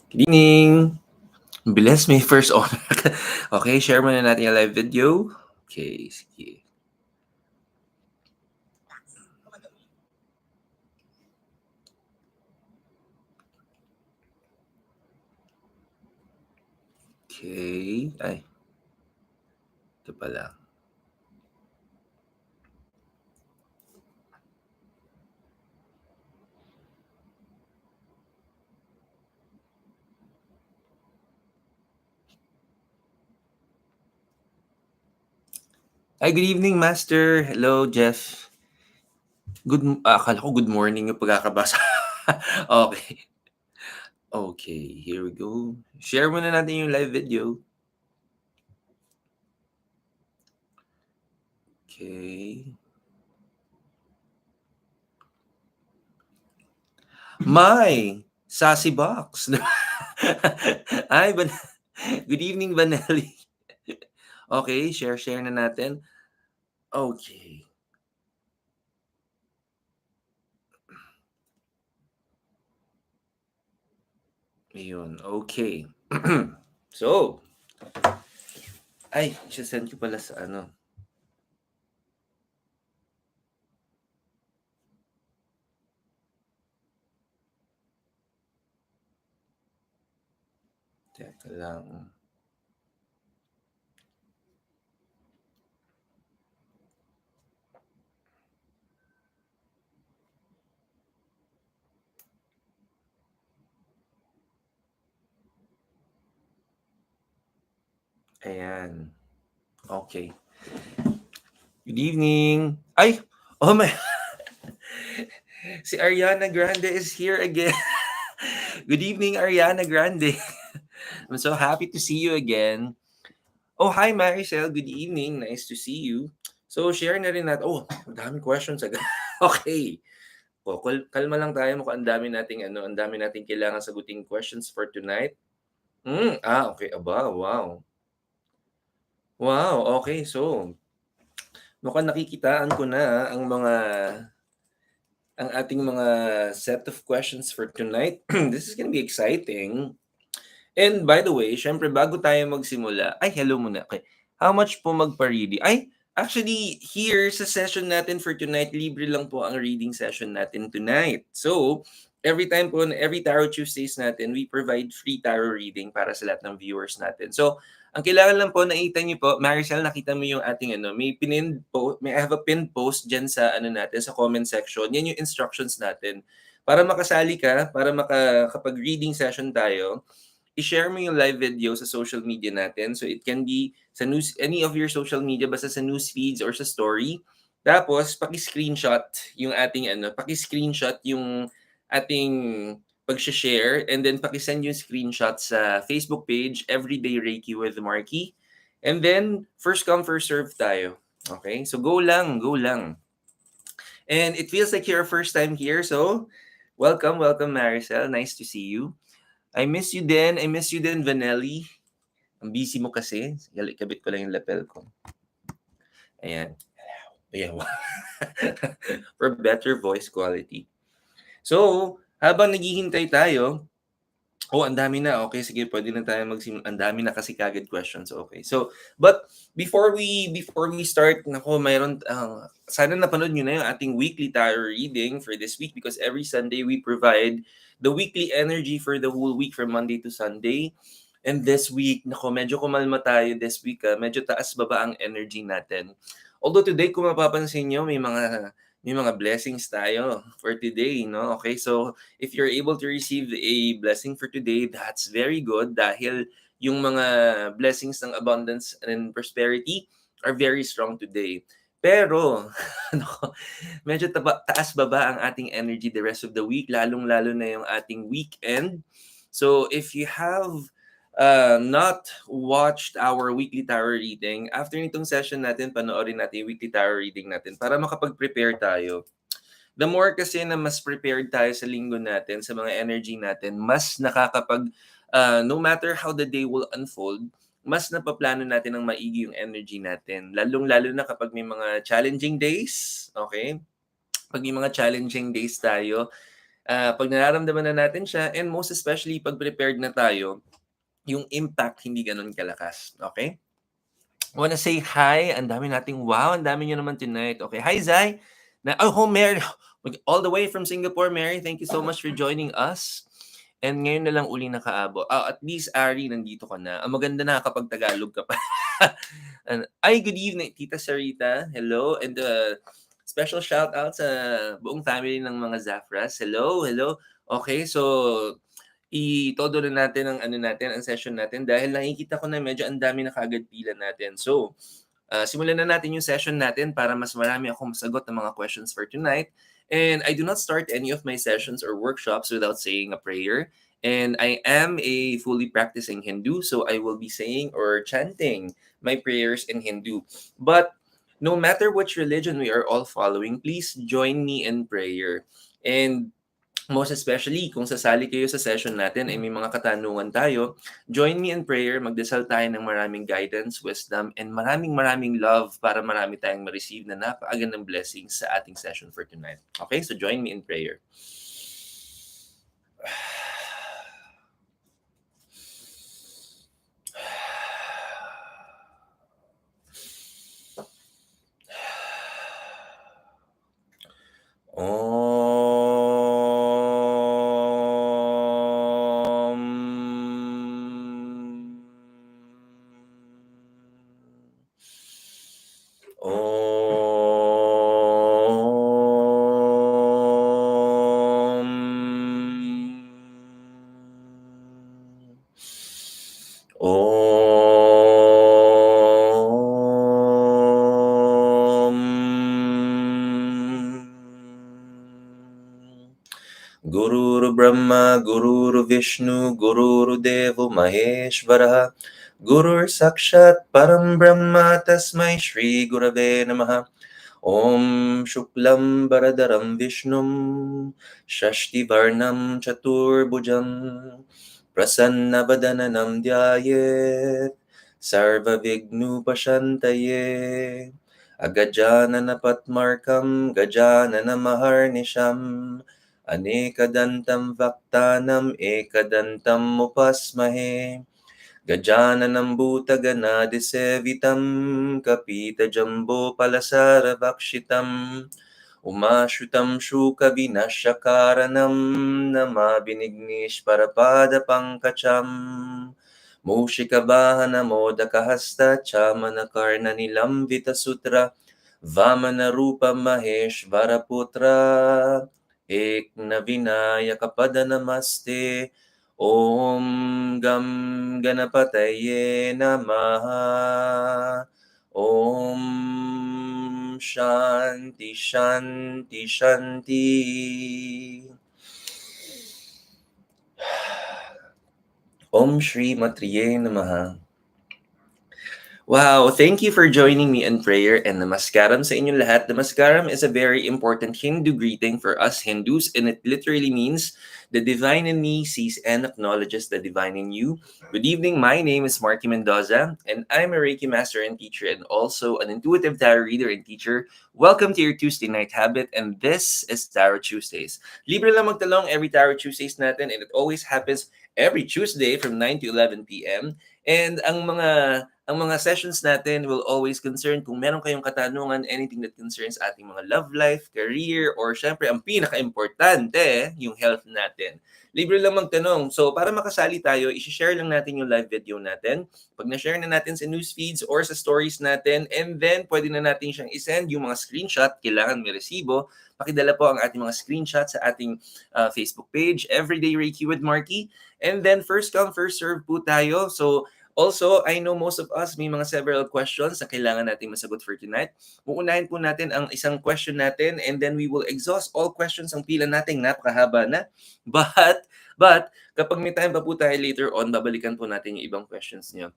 Good evening! Bilis, may first honor ka. Okay, share muna natin yung live video. Okay, sige. Okay. Ay, ito pala. Ay, good evening, Master. Hello, Jeff. Akala ko good morning yung pagkakabasa. Okay. Okay, here we go. Share muna natin yung live video. Okay. My sassy box. Ay, good evening, Vanelli. Okay, share na natin. Okay. Ayun, okay. So, ay, isa-send ko pala sa ano. Teka lang. Ayan. Okay. Good evening. Ay, oh my. Si Ariana Grande is here again. Good evening, Ariana Grande. I'm so happy to see you again. Oh, hi, Maricel. Good evening. Nice to see you. So, share na rin natin. Oh, ang daming questions agad. Okay. Oh, kalma lang tayo. Mukhang ang dami nating kailangan saguting questions for tonight. Okay. Aba, wow. Wow, okay. So, mukhang nakikitaan ko na ang ating mga set of questions for tonight. This is gonna be exciting. And by the way, syempre bago tayo magsimula, ay hello muna. Okay. How much po magpa-reading? Ay, actually here sa session natin for tonight, libre lang po ang reading session natin tonight. So, every Tarot Tuesdays natin, we provide free tarot reading para sa lahat ng viewers natin. So, ang kailangan lang po, nakita niyo po, Maricel, nakita mo yung ating may I have a pinned post dyan sa natin, sa comment section. Yan yung instructions natin. Para makasali ka, kapag reading session tayo, i-share mo yung live video sa social media natin. So it can be sa any of your social media, basta sa news feeds or sa story. Tapos, paki-screenshot yung ating pag-share, and then paki-send yung screenshot sa Facebook page, Everyday Reiki with Marky. And then, first come, first serve tayo. Okay? So go lang, go lang. And it feels like you're first time here, so welcome, Maricel. Nice to see you. I miss you din, Vanelli. Ang busy mo kasi. Kabit ko lang yung lapel ko. Ayan. Ayan. For better voice quality. So, habang naghihintay tayo, ang dami na. Okay, sige, pwede na tayo magsimula. Ang dami na kasi kagad questions. Okay. So, but before we start, sana napanood nyo na yung ating weekly tarot reading for this week, because every Sunday we provide the weekly energy for the whole week from Monday to Sunday. And this week, medyo kumalma tayo this week. Medyo taas-baba ang energy natin. Although today, kung mapapansin nyo, may mga blessings tayo for today, no? Okay, so if you're able to receive a blessing for today, that's very good dahil yung mga blessings ng abundance and prosperity are very strong today. Pero, medyo taas-baba ang ating energy the rest of the week, lalong-lalo na yung ating weekend. So, if you have not watched our weekly tarot reading, after nitong session natin, panoorin natin yung weekly tarot reading natin para makapag-prepare tayo. The more kasi na mas prepared tayo sa linggo natin, sa mga energy natin, mas no matter how the day will unfold, mas napaplano natin ng maigi yung energy natin. Lalong-lalo na kapag may mga challenging days, okay? Pag may mga challenging days tayo, Pag nararamdaman na natin siya and most especially pag prepared na tayo, yung impact hindi gano'n kalakas, okay? Wanna say hi, ang dami nating wow, ang dami niyo naman tonight. Okay, hi Zai. Mary, all the way from Singapore, Mary, thank you so much for joining us. And ngayon na lang uli nakaabot. At least Ari, nandito ka na. Ang maganda na kapag Tagalog ka pa. Ay, good evening, Tita Sarita. Hello. And special shout out sa buong family ng mga Zafras. Hello, hello. Okay, so itodo na natin ang ang session natin dahil nakikita ko na medyo ang dami na kaagad pila natin. So, simulan na natin yung session natin para mas marami akong masagot ng mga questions for tonight. And I do not start any of my sessions or workshops without saying a prayer. And I am a fully practicing Hindu, so I will be saying or chanting my prayers in Hindu. But no matter which religion we are all following, please join me in prayer. And most especially, kung sasali kayo sa session natin ay may mga katanungan tayo, join me in prayer, magdasal tayo ng maraming guidance, wisdom, and maraming love para marami tayong ma-receive na napakagandang blessings sa ating session for tonight. Okay, so join me in prayer. Gururu Brahma, Gururu Vishnu, Gururu Devo Maheshwara, Gurur Sakshat Param Brahma Tasmai Shri Gurave Namaha. Om Shuklam Baradaram Vishnum Shashti Varnam Chaturbhujam Prasanna Vadananam Dhyayet Sarva Vignu Pashantaye Agajanana Patmarkam Gajanana Maharnisham Anekadantam Vaktanam Ekadantam Upasmahe Gajananam Bhutaganadisevitam Kapita Jambo Palasara Vakshitam Umashrutam Shuka Vinashakaranam Namabinignish Parapada Pankacham Mushikabahana Modakahasta Chamana Karna Nilambita Sutra Vamana Rupa Mahesh Varaputra Ekna Vinayaka Padanamaste Om Gam Ganapataye Namaha. Om Shanti Shanti Shanti. Om Shri Matriye Namaha. Wow, thank you for joining me in prayer and namaskaram sa inyong lahat. Namaskaram is a very important Hindu greeting for us Hindus and it literally means the divine in me sees and acknowledges the divine in you. Good evening, my name is Marky Mendoza and I'm a Reiki master and teacher and also an intuitive tarot reader and teacher. Welcome to your Tuesday night habit and this is Tarot Tuesdays. Libre lang magtalong every Tarot Tuesdays natin and it always happens every Tuesday from 9 to 11 p.m. And ang mga sessions natin will always concern kung meron kayong katanungan, anything that concerns ating mga love life, career, or syempre ang pinaka-importante, yung health natin. Libre lang magtanong. So para makasali tayo, isi-share lang natin yung live video natin. Pag na-share na natin sa news feeds or sa stories natin, and then pwede na natin siyang isend yung mga screenshot, kailangan may resibo. Pakidala po ang ating mga screenshot sa ating Facebook page, Everyday Reiki with Marky. And then first come, first serve po tayo. So also, I know most of us may mga several questions na kailangan natin masagot for tonight. Uunahin po natin ang isang question natin and then we will exhaust all questions ang pila natin. Napakahaba na. But kapag may time pa po tayo later on, babalikan po natin yung ibang questions niyo.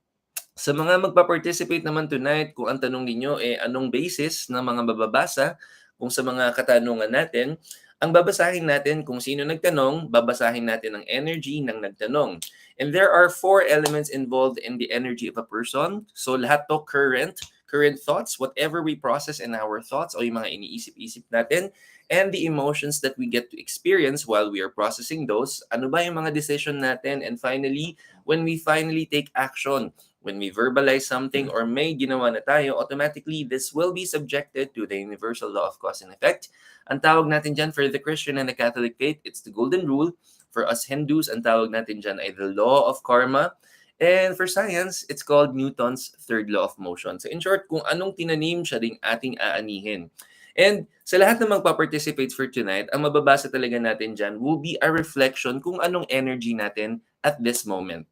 Sa mga magpa-participate naman tonight, kung ang tanong ninyo anong basis ng mga bababasa kung sa mga katanungan natin, ang babasahin natin kung sino nagtanong, babasahin natin ang energy ng nagtanong. And there are 4 elements involved in the energy of a person. So lahat to current current thoughts, whatever we process in our thoughts o yung mga iniisip-isip natin, and the emotions that we get to experience while we are processing those. Ano ba yung mga decision natin? And finally, when we finally take action, when we verbalize something or may ginawa na tayo, automatically this will be subjected to the universal law of cause and effect. Ang tawag natin dyan for the Christian and the Catholic faith, it's the golden rule. For us Hindus, ang tawag natin dyan ay the law of karma. And for science, it's called Newton's third law of motion. So in short, kung anong tinanim, siya ding ating aanihin. And sa lahat ng magpa-participate for tonight, ang mababasa talaga natin dyan will be a reflection kung anong energy natin at this moment.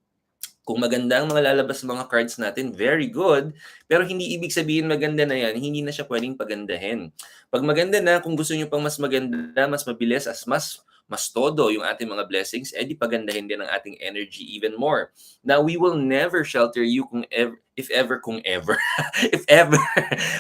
Kung maganda ang mga lalabas mga cards natin, very good. Pero hindi ibig sabihin maganda na yan, hindi na siya pwedeng pagandahin. Pag maganda na, kung gusto nyo pang mas maganda, mas mabilis, mas todo yung ating mga blessings, edi pagandahin din ang ating energy even more. Now, we will never shelter you if ever, if ever,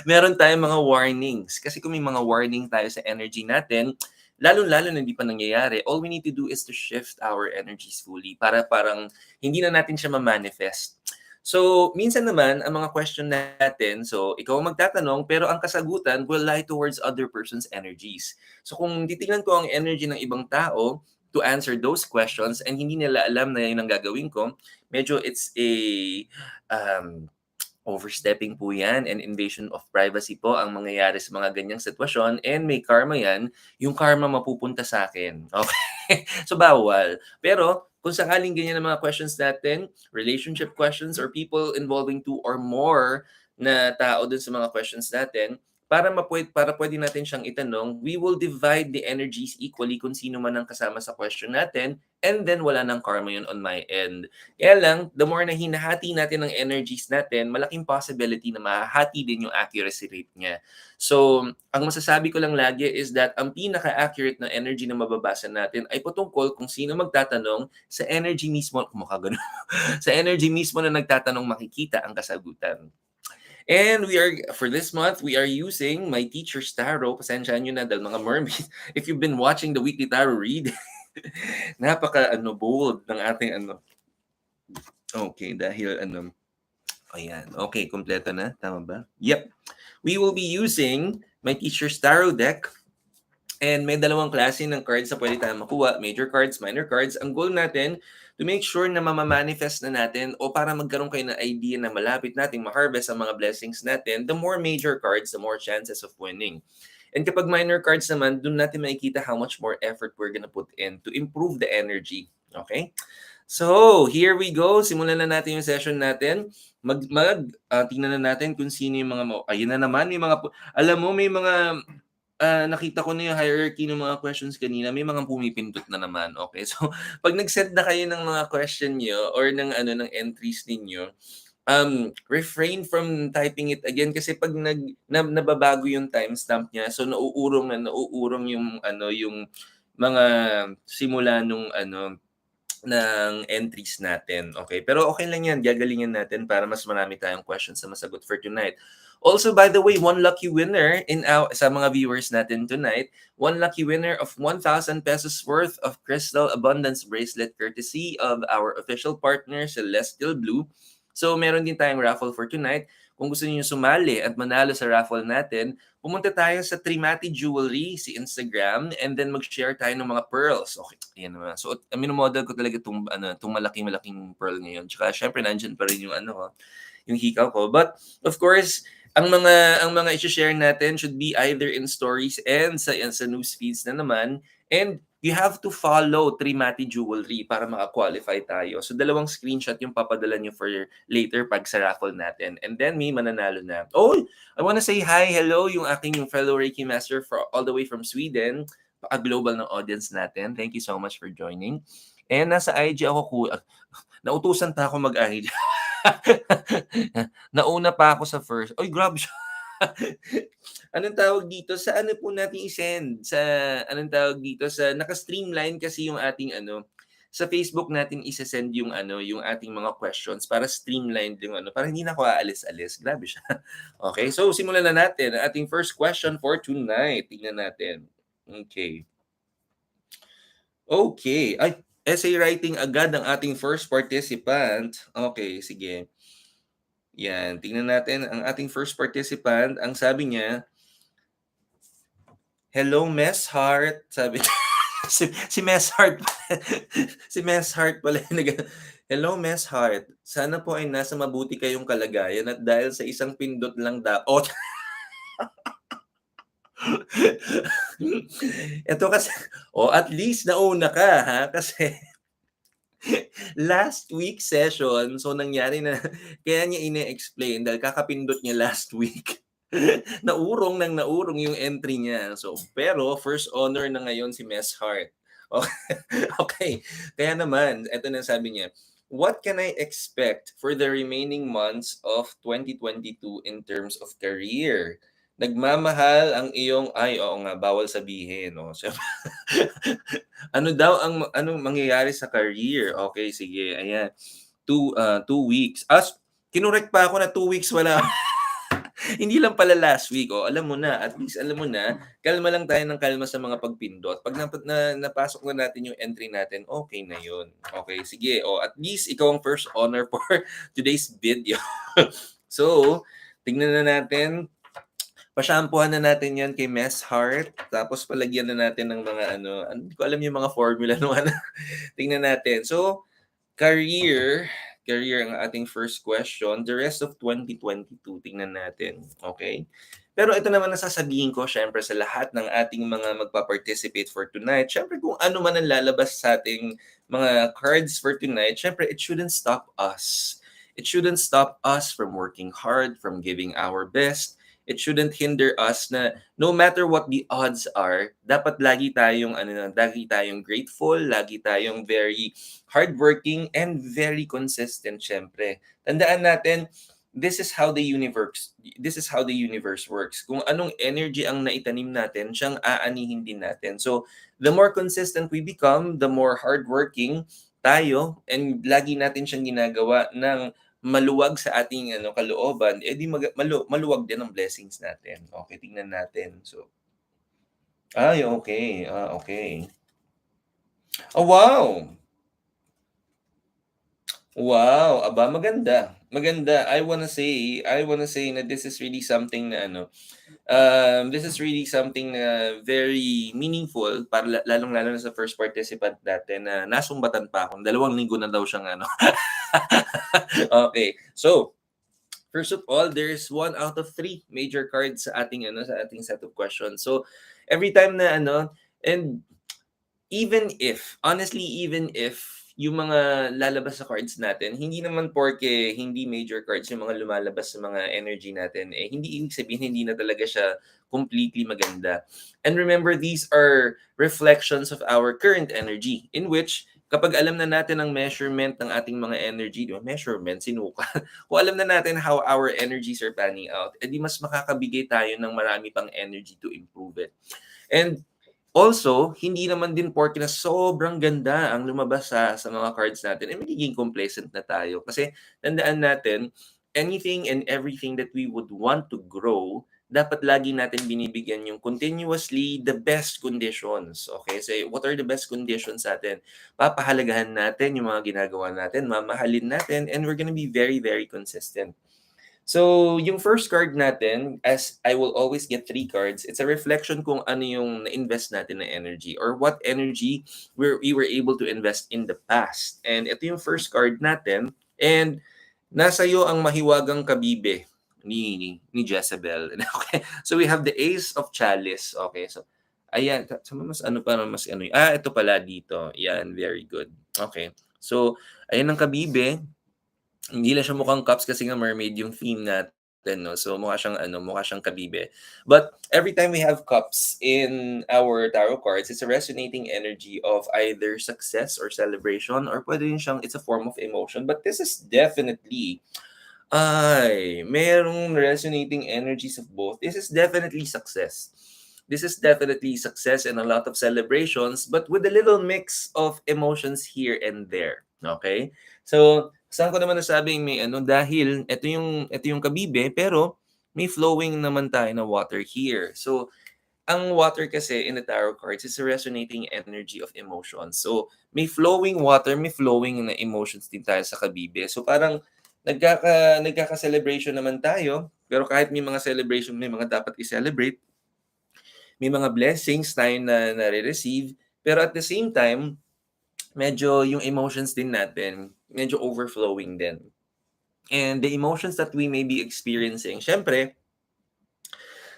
meron tayong mga warnings. Kasi kung may mga warning tayo sa energy natin, lalo-lalo na hindi pa nangyayari, all we need to do is to shift our energies fully para parang hindi na natin siya ma-manifest. So, minsan naman, ang mga question natin, so ikaw ang magtatanong, pero ang kasagutan will lie towards other person's energies. So, kung titingnan ko ang energy ng ibang tao to answer those questions and hindi nila alam na yun ang gagawin ko, medyo it's a overstepping po yan and invasion of privacy po ang mangyayari sa mga ganyang sitwasyon and may karma yan, yung karma mapupunta sa akin. Okay? So, bawal. Pero, kung sakaling ganyan ang mga questions natin, relationship questions or people involving two or more na tao dun sa mga questions natin, para pwede natin siyang itanong, we will divide the energies equally kung sino man ang kasama sa question natin and then wala nang karma yun on my end. Kaya lang, the more na hinahati natin ang energies natin, malaking possibility na mahahati din yung accuracy rate niya. So, ang masasabi ko lang lagi is that ang pinaka-accurate na energy na mababasa natin ay patungkol kung sino magtatanong sa energy mismo, kumakagano, sa energy mismo na nagtatanong makikita ang kasagutan. And for this month, we are using my teacher's tarot. Pasensyahan nyo na dahil mga mermaids. If you've been watching the weekly tarot read, bold ng ating Okay, dahil ayan. Okay, kompleto na. Tama ba? Yep. We will be using my teacher's tarot deck. And may dalawang klase ng cards na pwede tayong makuha. Major cards, minor cards. Ang goal natin, to make sure na mamamanifest na natin o para magkaroon kayo ng idea na malapit nating ma-harvest ang mga blessings natin, the more major cards, the more chances of winning. And kapag minor cards naman, dun natin makikita how much more effort we're gonna put in to improve the energy. Okay? So, here we go. Simulan na natin yung session natin. Tingnan na natin kung sino yung mga ayun na naman, may mga alam mo may mga nakita ko na yung hierarchy ng mga questions kanina, may mga pumipindot na naman. Okay, so pag nag-send na kayo ng mga question nyo or ng entries ninyo, refrain from typing it again kasi pag nababago yung timestamp niya, so nauurong yung yung mga simula nung ng entries natin. Okay, pero okay lang yan, gagalingan natin para mas marami tayong questions na masagot for tonight. Also, by the way, one lucky winner sa mga viewers natin tonight, one lucky winner of 1,000 pesos worth of Crystal Abundance Bracelet courtesy of our official partner, Celestial Blue. So, meron din tayong raffle for tonight. Kung gusto niyo sumali at manalo sa raffle natin, pumunta tayo sa Trimati Jewelry, si Instagram, and then mag-share tayo ng mga pearls. Okay, ayan naman. So, minomodel ko talaga itong malaking pearl ngayon. Tsaka, syempre, nandyan pa rin yung yung hikaw ko. But, of course, ang mga i-share natin should be either in stories and sa news feeds na naman. And you have to follow Trimati Jewelry para maka-qualify tayo. So, dalawang screenshot yung papadala nyo for later pag sa raffle natin. And then, may mananalo na. Oh, I wanna say hi, hello, yung fellow Reiki Master all the way from Sweden. Global ng audience natin. Thank you so much for joining. And nasa IG ako, nautusan pa ako mag-IG. Nauna pa ako sa first. Oy, grabe siya. Anong tawag dito? Sa ano po natin i-send? Sa anong tawag dito? Sa naka-streamline kasi yung ating sa Facebook natin isa-send yung yung ating mga questions para streamline yung para hindi na ako aalis-alis. Grabe siya. Okay, so simulan na natin ang ating first question for tonight. Tingnan natin. Okay. Okay. Ay, essay writing agad ang ating first participant. Okay, sige. Yan, tingnan natin ang ating first participant. Ang sabi niya, "Hello, Mess Heart." Sabi si Mess Heart si Mess Heart pala yung "Hello, Mess Heart. Sana po ay nasa mabuti kayong kalagayan at dahil sa isang pindot lang oh, eto kasi at least nauna ka ha, kasi last week session, so nangyari na kaya niya ine-explain dahil kakapindot niya last week. Naurong yung entry niya. So, pero first honor na ngayon si Mess Heart. Okay. Kaya naman, eto na sabi niya, "What can I expect for the remaining months of 2022 in terms of career? Nagmamahal ang iyong" ay, oo nga, bawal sabihin, no? So, ano daw ang anong mangyayari sa career? Okay, sige, ayan. 2 weeks. Kinorek pa ako na 2 weeks wala. Hindi lang pala last week, alam mo na, at least alam mo na, kalma lang tayo ng kalma sa mga pagpindot. Pag napasok na natin yung entry natin, okay na yun. Okay, sige, at least ikaw ang first honor for today's video. So, tingnan na natin. Pasyampuhan na natin yan kay Mess Heart. Tapos palagyan na natin ng mga hindi ko alam yung mga formula no ano. Tingnan natin. So, career, career ang ating first question. The rest of 2022, tingnan natin. Okay? Pero ito naman ang sasabihin ko, syempre, sa lahat ng ating mga magpa-participate for tonight. Syempre, kung ano man ang lalabas sa ating mga cards for tonight, syempre, it shouldn't stop us. It shouldn't stop us from working hard, from giving our best. It shouldn't hinder us na no matter what the odds are, dapat lagi tayong lagi tayong grateful, lagi tayong very hardworking and very consistent syempre. Tandaan natin, this is how the universe works. Kung anong energy ang naitanim natin, siyang aanihin din natin. So, the more consistent we become, the more hardworking tayo, and lagi natin siyang ginagawa ng maluwag sa ating kalooban, di maluwag din ang blessings natin. Okay, tingnan natin. So, ay, okay. Okay. Oh, wow! Wow, aba maganda. Maganda. I wanna say na this is really something na this is really something na very meaningful para lalong-lalo na sa first participant natin na nasumbatan pa ako. 2 linggo na daw siyang Okay. So, first of all, there's 1 out of 3 major cards sa ating sa ating set of questions. So, every time na and even if yung mga lalabas sa cards natin, hindi naman porke hindi major cards yung mga lumalabas sa mga energy natin, hindi ibig sabihin hindi na talaga siya completely maganda. And remember, these are reflections of our current energy, in which kapag alam na natin ang measurement ng ating mga energy, di ba? Measurement, sinuka. Kung alam na natin how our energies are panning out, edi mas makakabigay tayo ng marami pang energy to improve it. And also, hindi naman din porke na sobrang ganda ang lumabas sa mga cards natin, magiging complacent na tayo. Kasi tandaan natin, anything and everything that we would want to grow, dapat lagi natin binibigyan yung continuously the best conditions. Okay? So, what are the best conditions natin? Papahalagahan natin yung mga ginagawa natin, mamahalin natin, and we're gonna be very, very consistent. So, yung first card natin, as I will always get 3 cards, it's a reflection kung ano yung na-invest natin na energy or what energy we were able to invest in the past. And ito yung first card natin. And nasa iyo ang mahiwagang kabibe ni Jezebel. Okay. So, we have the Ace of Chalice. Okay. So, ayan. Mas ito pala dito. Yan. Very good. Okay. So, ayan ang kabibe. Hindi lang siya mukhang cups kasi nga mermaid yung theme natin, no? So mukha siyang kabibe. But every time we have cups in our tarot cards, it's a resonating energy of either success or celebration, or pwede rin siyang it's a form of emotion. But this is definitely merong resonating energies of both. This is definitely success. This is definitely success and a lot of celebrations, but with a little mix of emotions here and there. Okay? So, saan ko naman nasabing may dahil ito yung kabibe, pero may flowing naman tayo na water here. So, ang water kasi in the tarot cards is a resonating energy of emotions. So, may flowing water, may flowing na emotions din tayo sa kabibe. So, parang nagkaka-celebration naman tayo, pero kahit may mga celebration, may mga dapat i-celebrate, may mga blessings tayo na nare-receive, pero at the same time, medyo yung emotions din natin, medyo overflowing din. And the emotions that we may be experiencing, siyempre,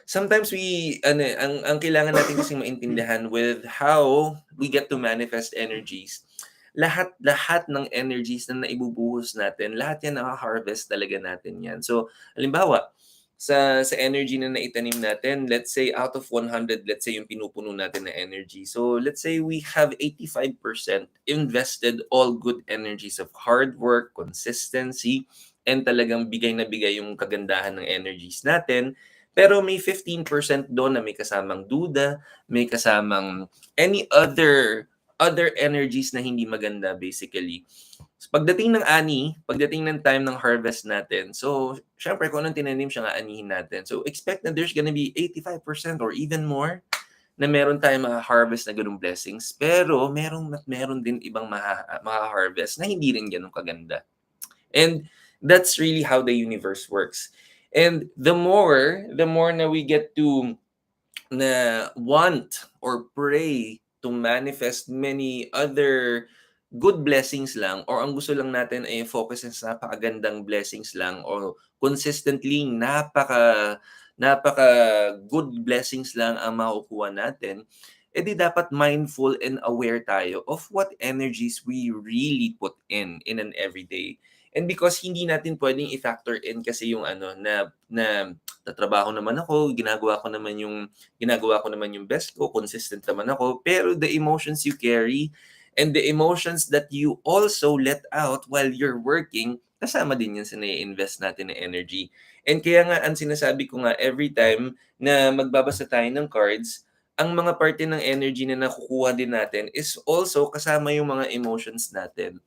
sometimes ang kailangan natin kasing maintindihan with how we get to manifest energies. Lahat ng energies na naibubuhos natin, lahat yan naka-harvest talaga natin yan. So, halimbawa, sa energy na naitanim natin, let's say out of 100, let's say yung pinupuno natin na energy. So, let's say we have 85% invested all good energies of hard work, consistency, and talagang bigay na bigay yung kagandahan ng energies natin. Pero may 15% doon na may kasamang duda, may kasamang any other energies na hindi maganda basically. So, pagdating ng time ng harvest natin, so syempre kung anong tinanim siya, aanihin natin. So expect na there's gonna be 85% or even more na meron tayong maha-harvest na ganung blessings. Pero meron din ibang maha-harvest na hindi rin ganun kaganda. And that's really how the universe works. And the more na we get to na want or pray to manifest many other good blessings lang, or ang gusto lang natin ay focus sa napakagandang blessings lang, or consistently napaka good blessings lang ang makukuha natin, edi dapat mindful and aware tayo of what energies we really put in an everyday. And because hindi natin pwedeng i-factor in kasi yung na tatrabaho naman ako, ginagawa ko naman yung best ko, consistent naman ako, pero the emotions you carry and the emotions that you also let out while you're working, kasama din yan sa nai-invest natin na energy. And kaya nga, ang sinasabi ko nga, every time na magbabasa tayo ng cards, ang mga parte ng energy na nakukuha din natin is also kasama yung mga emotions natin.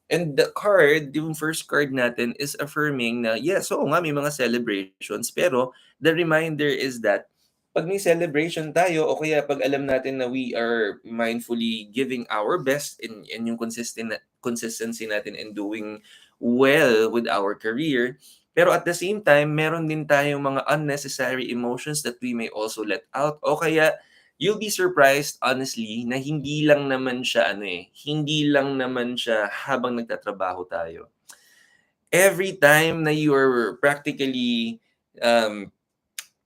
And the card, yung first card natin is affirming na, yes, oo nga, may mga celebrations, pero the reminder is that pag may celebration tayo o kaya pag alam natin na we are mindfully giving our best in yung consistency natin in doing well with our career, pero at the same time, meron din tayong mga unnecessary emotions that we may also let out o kaya you'll be surprised honestly na hindi lang naman siya habang nagtatrabaho tayo. Every time na you are practically um,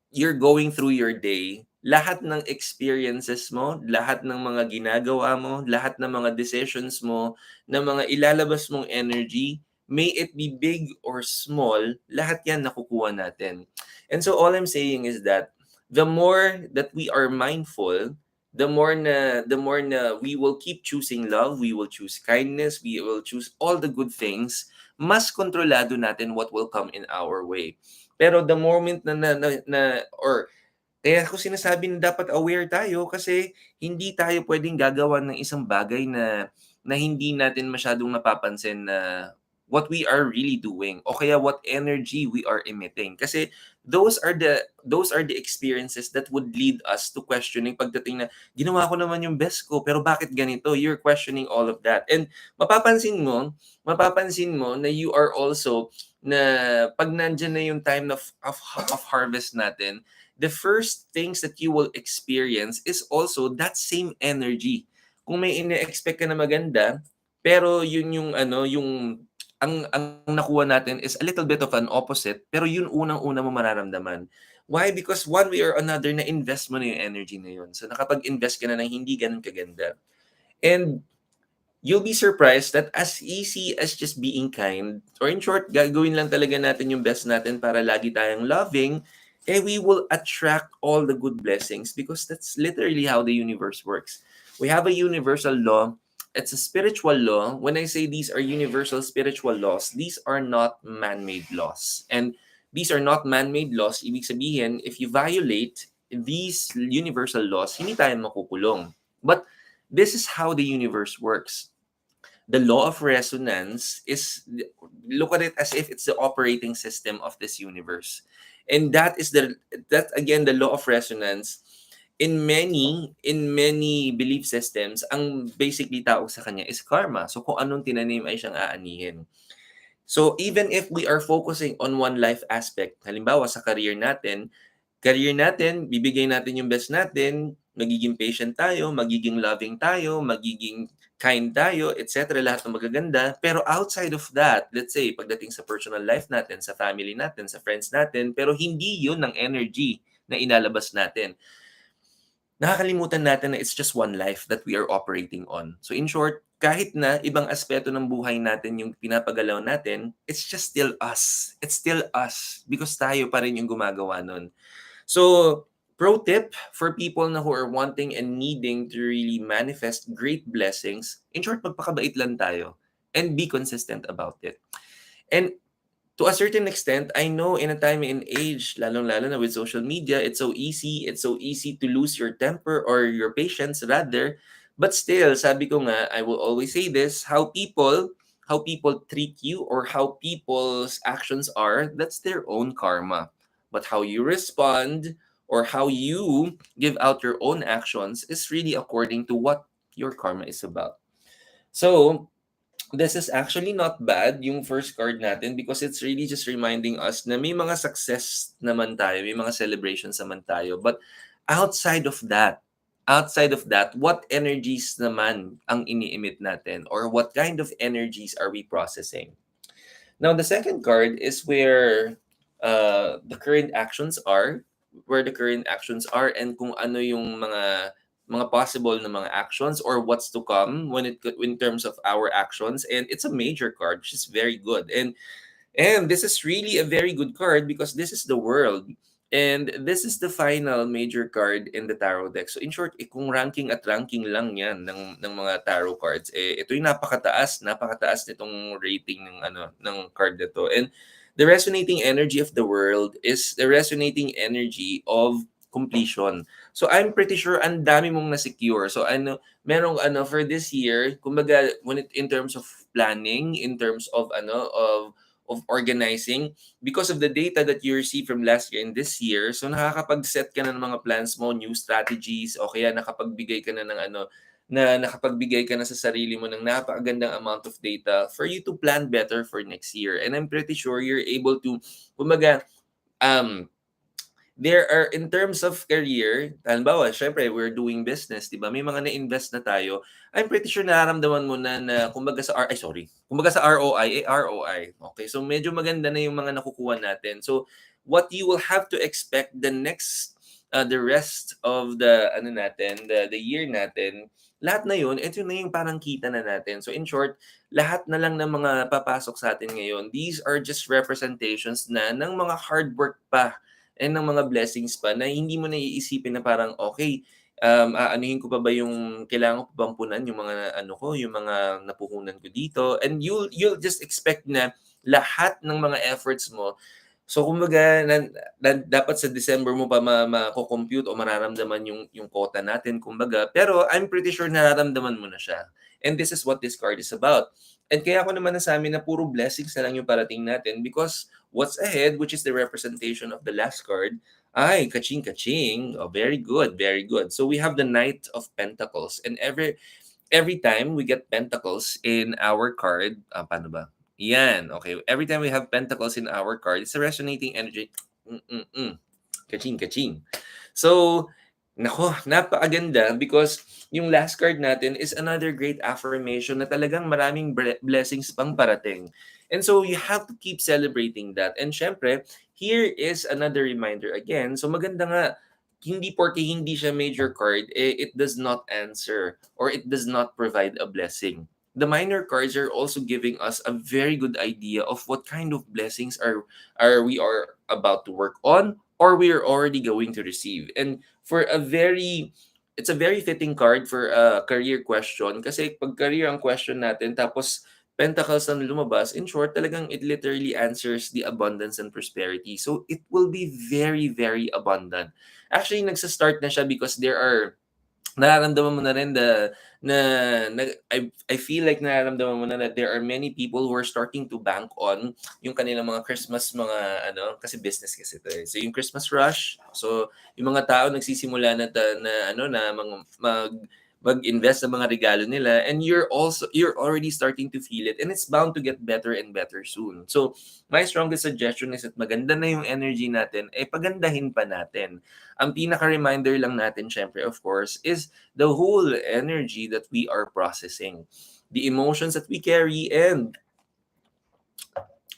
you're going through your day, lahat ng experiences mo, lahat ng mga ginagawa mo, lahat ng mga decisions mo, na mga ilalabas mong energy, may it be big or small, lahat yan nakukuha natin. And so all I'm saying is that the more that we are mindful, the more na we will keep choosing love, we will choose kindness, we will choose all the good things, mas kontrolado natin what will come in our way. Pero the moment or kaya ko sinasabi na dapat aware tayo kasi hindi tayo puwedeng gagawa ng isang bagay na hindi natin masyadong napapansin na what we are really doing o kaya what energy we are emitting. Kasi those are the experiences that would lead us to questioning pagdating na, "Ginawa ko naman yung best ko, pero bakit ganito?" You're questioning all of that. And mapapansin mo na you are also na 'pag nandiyan na yung time of harvest natin, the first things that you will experience is also that same energy. Kung may ine-expect ka na maganda, pero yun yung ang nakuha natin is a little bit of an opposite, pero yun unang-una mo mararamdaman. Why? Because one way or another na-invest mo na yung energy na yun. So nakapag-invest ka na ng hindi ganun kaganda. And you'll be surprised that as easy as just being kind, or in short, gagawin lang talaga natin yung best natin para lagi tayong loving, we will attract all the good blessings because that's literally how the universe works. We have a universal law. It's a spiritual law. When I say these are universal spiritual laws, these are not man-made laws. And these are not man-made laws. Ibig sabihin, if you violate these universal laws, hindi tayo makukulong. But this is how the universe works. The law of resonance is, look at it as if it's the operating system of this universe. And that again the law of resonance. In many belief systems, ang basically tawag sa kanya is karma. So kung anong tinanim ay siyang aanihin. So even if we are focusing on one life aspect, halimbawa sa career natin, bibigay natin yung best natin, magiging patient tayo, magiging loving tayo, magiging kind tayo, etc. Lahat ng magaganda. Pero outside of that, let's say, pagdating sa personal life natin, sa family natin, sa friends natin, pero hindi yun ng energy na inalabas natin, nakakalimutan natin na it's just one life that we are operating on. So in short, kahit na ibang aspeto ng buhay natin yung pinapagalaw natin, it's just still us. It's still us because tayo pa rin yung gumagawa nun. So, pro tip for people na who are wanting and needing to really manifest great blessings, in short, magpakabait lang tayo and be consistent about it. And to a certain extent, I know in a time and age, lalong-lalo na with social media, it's so easy to lose your temper or your patience rather. But still, sabi ko nga, I will always say this, how people treat you or how people's actions are, that's their own karma. But how you respond or how you give out your own actions is really according to what your karma is about. So, this is actually not bad, yung first card natin, because it's really just reminding us na may mga success naman tayo, may mga celebrations naman tayo. But outside of that, what energies naman ang ini-emit natin or what kind of energies are we processing? Now, the second card is where the current actions are, and kung ano yung mga possible na mga actions or what's to come in terms of our actions, and it's a major card which is very good. And this is really a very good card because this is the world. And this is the final major card in the tarot deck. So in short, kung ranking lang yan ng mga tarot cards, ito yung napakataas nitong rating ng card nito. And the resonating energy of the world is the resonating energy of completion. So I'm pretty sure ang dami mong na-secure. So merong for this year, kumbaga in terms of planning, in terms of organizing, because of the data that you receive from last year and this year, so nakakapag-set ka na ng mga plans mo, new strategies, o kaya nakapagbigay ka na sa sarili mo ng napakagandang amount of data for you to plan better for next year. And I'm pretty sure you're able to, kumbaga, there are, in terms of career, halimbawa, syempre, we're doing business, di ba? May mga na-invest na tayo. I'm pretty sure nararamdaman mo na kumbaga sa ROI, ROI. Okay, so medyo maganda na yung mga nakukuha natin. So, what you will have to expect the rest of the year natin, lahat na yun, ito na yung parang kita na natin. So, in short, lahat na lang ng mga papasok sa atin ngayon, these are just representations na ng mga hard work pa and ng mga blessings pa na hindi mo na iisipin na parang, okay, aanuhin ko pa ba yung, kailangan ko pa bang punan yung mga yung mga napuhunan ko dito, and you'll just expect na lahat ng mga efforts mo. So kumbaga dapat sa December mo pa mako-compute o mararamdaman yung quota natin kumbaga, pero I'm pretty sure nararamdaman mo na siya. And this is what this card is about. And kaya ako naman nasabi na puro blessings na lang yung parating natin because what's ahead, which is the representation of the last card, ay kaching-kaching. Oh, very good, very good. So we have the Knight of Pentacles, and every time we get pentacles in our card, paano ba? Yan, okay. Every time we have pentacles in our card, it's a resonating energy. Kaching, kaching. So, nako, napakaganda because yung last card natin is another great affirmation na talagang maraming blessings pang parating. And so, you have to keep celebrating that. And syempre, here is another reminder again. So, maganda nga, hindi porke hindi siya major card, it does not answer or it does not provide a blessing. The minor cards are also giving us a very good idea of what kind of blessings we are about to work on or we are already going to receive. And it's a very fitting card for a career question kasi pag career ang question natin tapos pentacles ang lumabas, in short, talagang it literally answers the abundance and prosperity. So it will be very, very abundant. Actually, nagsa-start na siya because nararamdaman mo na rin I feel like nararamdaman mo na that there are many people who are starting to bank on yung kanilang mga Christmas, kasi business kasi ito eh. So yung Christmas rush, so yung mga tao nagsisimula na mag-invest sa mga regalo nila, and you're already starting to feel it, and it's bound to get better and better soon. So my strongest suggestion is that maganda na yung energy natin, pagandahin pa natin. Ang pinaka-reminder lang natin, syempre, of course, is the whole energy that we are processing, the emotions that we carry, and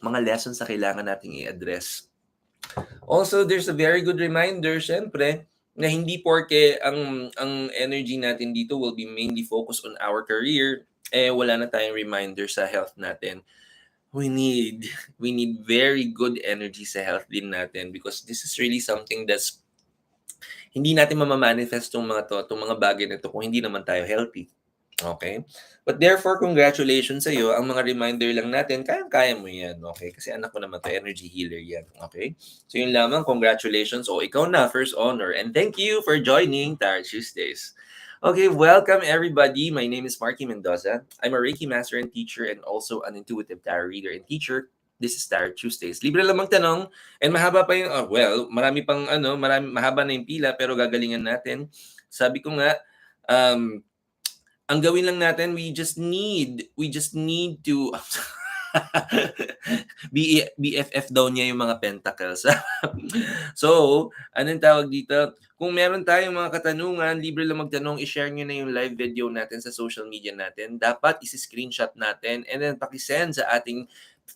mga lessons na kailangan nating i-address. Also, there's a very good reminder, syempre, na hindi porke ang energy natin dito will be mainly focused on our career, wala na tayong reminder sa health natin. We need we need very good energy sa health din natin, because this is really something that's hindi natin mamamanifest tong mga bagay na to kung hindi naman tayo healthy. Okay? But therefore, congratulations sa iyo. Ang mga reminder lang natin, kayang-kaya mo yan. Okay? Kasi anak ko naman to, energy healer yan. Okay? So yun lamang, congratulations. O, ikaw na, first honor. And thank you for joining Tarot Tuesdays. Okay, welcome everybody. My name is Marky Mendoza. I'm a Reiki master and teacher, and also an intuitive tarot reader and teacher. This is Tarot Tuesdays. Libre lamang tanong, and mahaba pa yung, mahaba na yung pila, pero gagalingan natin. Sabi ko nga, ang gawin lang natin, we just need to BFF daw niya yung mga pentacles. So, anong tawag dito? Kung meron tayong mga katanungan, libre lang magtanong, i-share nyo na yung live video natin sa social media natin. Dapat isi-screenshot natin, and then pakisend sa ating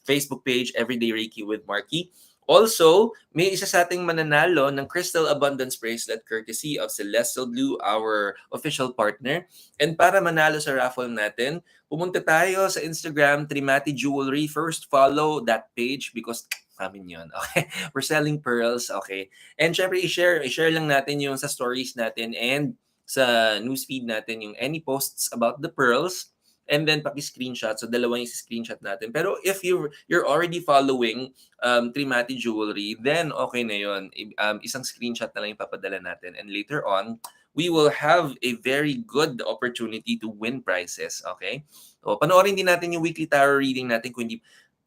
Facebook page, Everyday Reiki with Marky. Also, may isa sa ating mananalo ng Crystal Abundance Bracelet courtesy of Celestial Blue, our official partner. And para manalo sa raffle natin, pumunta tayo sa Instagram, Trimati Jewelry. First, follow that page because amin yun. Okay? We're selling pearls. Okay? And syempre, i-share lang natin yung sa stories natin and sa newsfeed natin yung any posts about the pearls. And then paki-screenshot. So dalawa yung screenshot natin. Pero if you're already following Trimati Jewelry, then okay na yun. Isang screenshot na lang yung papadala natin. And later on, we will have a very good opportunity to win prizes. Okay? So panoorin din natin yung weekly tarot reading natin kung hindi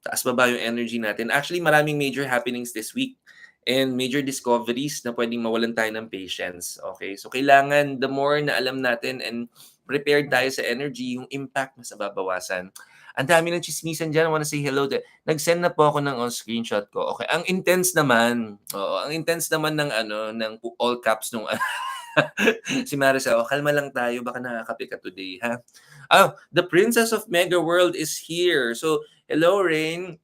taas baba yung energy natin. Actually, maraming major happenings this week and major discoveries na pwedeng mawalan tayo ng patience. Okay? So kailangan, the more na alam natin and prepared tayo sa energy, yung impact mas nababawasan. Ang dami ng chismisan dyan. I wanna say hello. Nag-send na po ako ng screenshot ko. Okay, ang intense naman. Oo, ang intense naman ng all caps nung si Maricel. Kalma lang tayo. Baka nakakape ka today, ha? The Princess of Mega World is here. So, hello, Rain.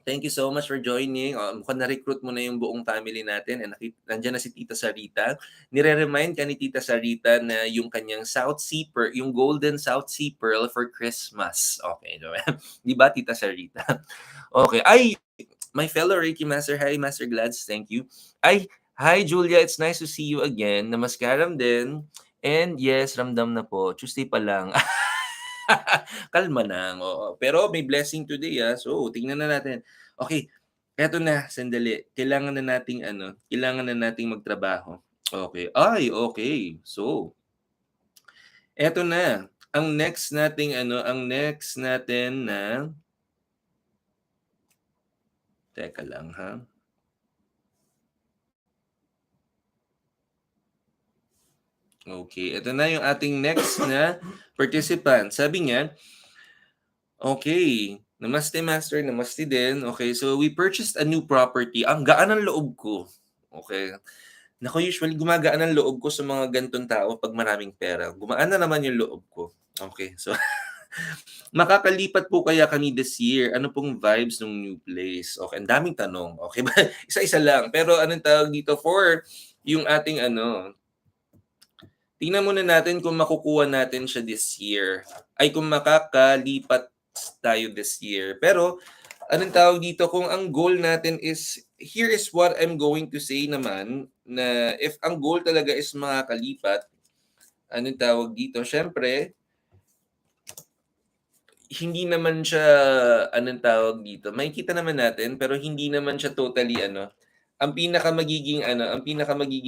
Thank you so much for joining. Mukhang na-recruit mo na yung buong family natin, and nandiyan na si Tita Sarita. Nire-remind ka ni Tita Sarita na yung kanyang South Sea Pearl, yung Golden South Sea Pearl for Christmas. Okay, di ba, Tita Sarita? Okay. Ay, my fellow Reiki Master. Hi, Master Glads. Thank you. Ay, hi, Julia. It's nice to see you again. Namaskaram din. And yes, ramdam na po. Tuesday pa lang. Kalma lang, oo. Pero may blessing today, so tingnan na natin. Okay, eto na, sandali. Kailangan na nating magtrabaho. Okay. Ay, okay. So, eto na. Ang next natin na teka lang, ha. Okay, ito na yung ating next na participant. Sabi niya, okay, namaste master, namaste din. Okay, so we purchased a new property. Ang gaan ng loob ko. Okay. Naku, usually gumagaan ang loob ko sa mga ganitong tao pag maraming pera. Gumaan na naman yung loob ko. Okay, so makakalipat po kaya kami this year? Ano pong vibes ng new place? Okay, ang daming tanong. Okay, isa-isa lang. Pero anong tawag dito for yung ating tingnan muna natin kung makukuha natin siya this year. Ay, kung makakalipat tayo this year. Pero, anong tawag dito? Kung ang goal natin is, here is what I'm going to say naman, na if ang goal talaga is makakalipat, anong tawag dito? Syempre, hindi naman siya, anong tawag dito? Makikita naman natin, pero hindi naman siya totally, ang pinaka magiging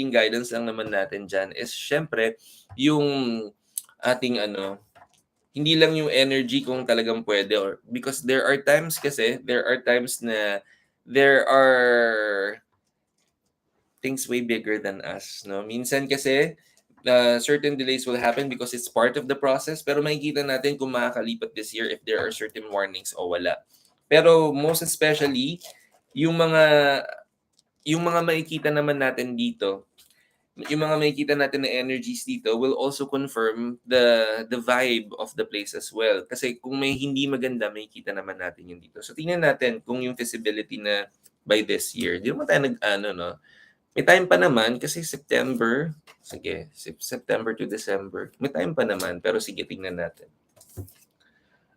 guidance lang naman natin diyan is syempre yung ating hindi lang yung energy kung talagang pwede, or because there are times na there are things way bigger than us, no? Minsan kasi certain delays will happen because it's part of the process, pero makikita natin kung makakalipat this year if there are certain warnings o wala. Pero most especially, yung mga yung mga makikita naman natin dito, yung mga makikita natin na energies dito will also confirm the vibe of the place as well. Kasi kung may hindi maganda, makikita naman natin yun dito. So tingnan natin kung yung feasibility na by this year. Di naman tayo nag-ano, no? May time pa naman kasi September, sige, September to December. May time pa naman, pero sige, tingnan natin.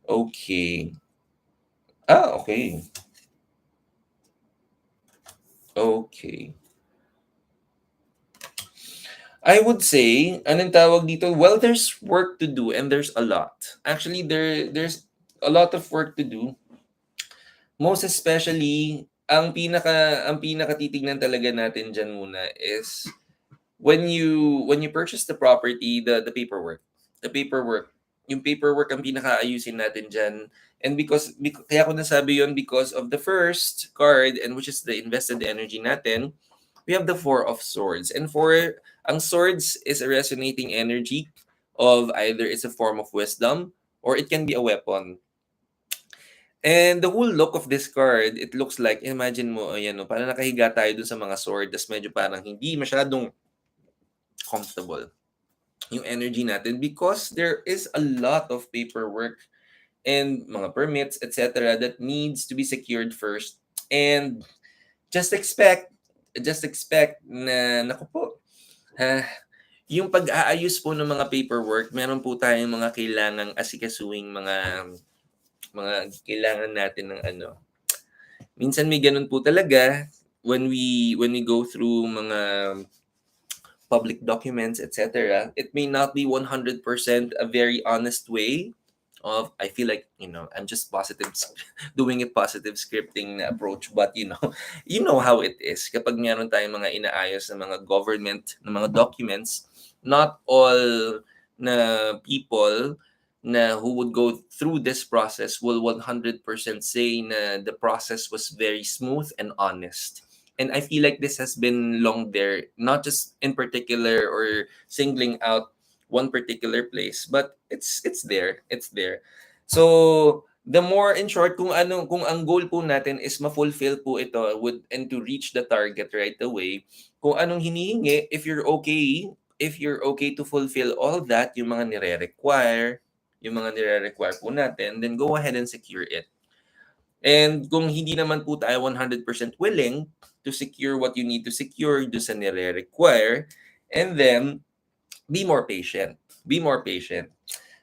Okay. Okay. Okay. I would say, anong tawag dito? Well, there's work to do and there's a lot. Actually, there's a lot of work to do. Most especially, ang pinaka titignan talaga natin diyan muna is when you purchase the property, the paperwork. The paperwork. Yung paperwork ang pinakaayusin natin diyan. And kaya ko nasabi yon because of the first card and which is the invested energy natin, we have the Four of Swords. And ang swords is a resonating energy of either it's a form of wisdom or it can be a weapon. And the whole look of this card, it looks like, imagine mo, ayan, no, parang nakahiga tayo dun sa mga sword, tas medyo parang hindi masyadong comfortable yung energy natin because there is a lot of paperwork and mga permits, etc. that needs to be secured first. And just expect, na, naku po, ha, yung pag-aayos po ng mga paperwork, meron po tayong mga kailangang asikasuing mga kailangan natin ng ano. Minsan may ganun po talaga when we go through mga public documents, etc. It may not be 100% a very honest way of, I feel like, I'm just doing a positive scripting na approach, but you know how it is kapag meron tayong mga inaayos na mga government na mga documents. Not all na people na who would go through this process will 100% say na the process was very smooth and honest. And I feel like this has been long there, not just in particular or singling out one particular place, but it's there, it's there. So the more, in short, kung ang goal po natin is ma-fulfill po ito and to reach the target right away, kung anong hinihingi, if you're okay to fulfill all that, yung mga nire-require po natin, then go ahead and secure it. And kung hindi naman po tayo 100% willing to secure what you need to secure do sa nire-require, and then be more patient. Be more patient.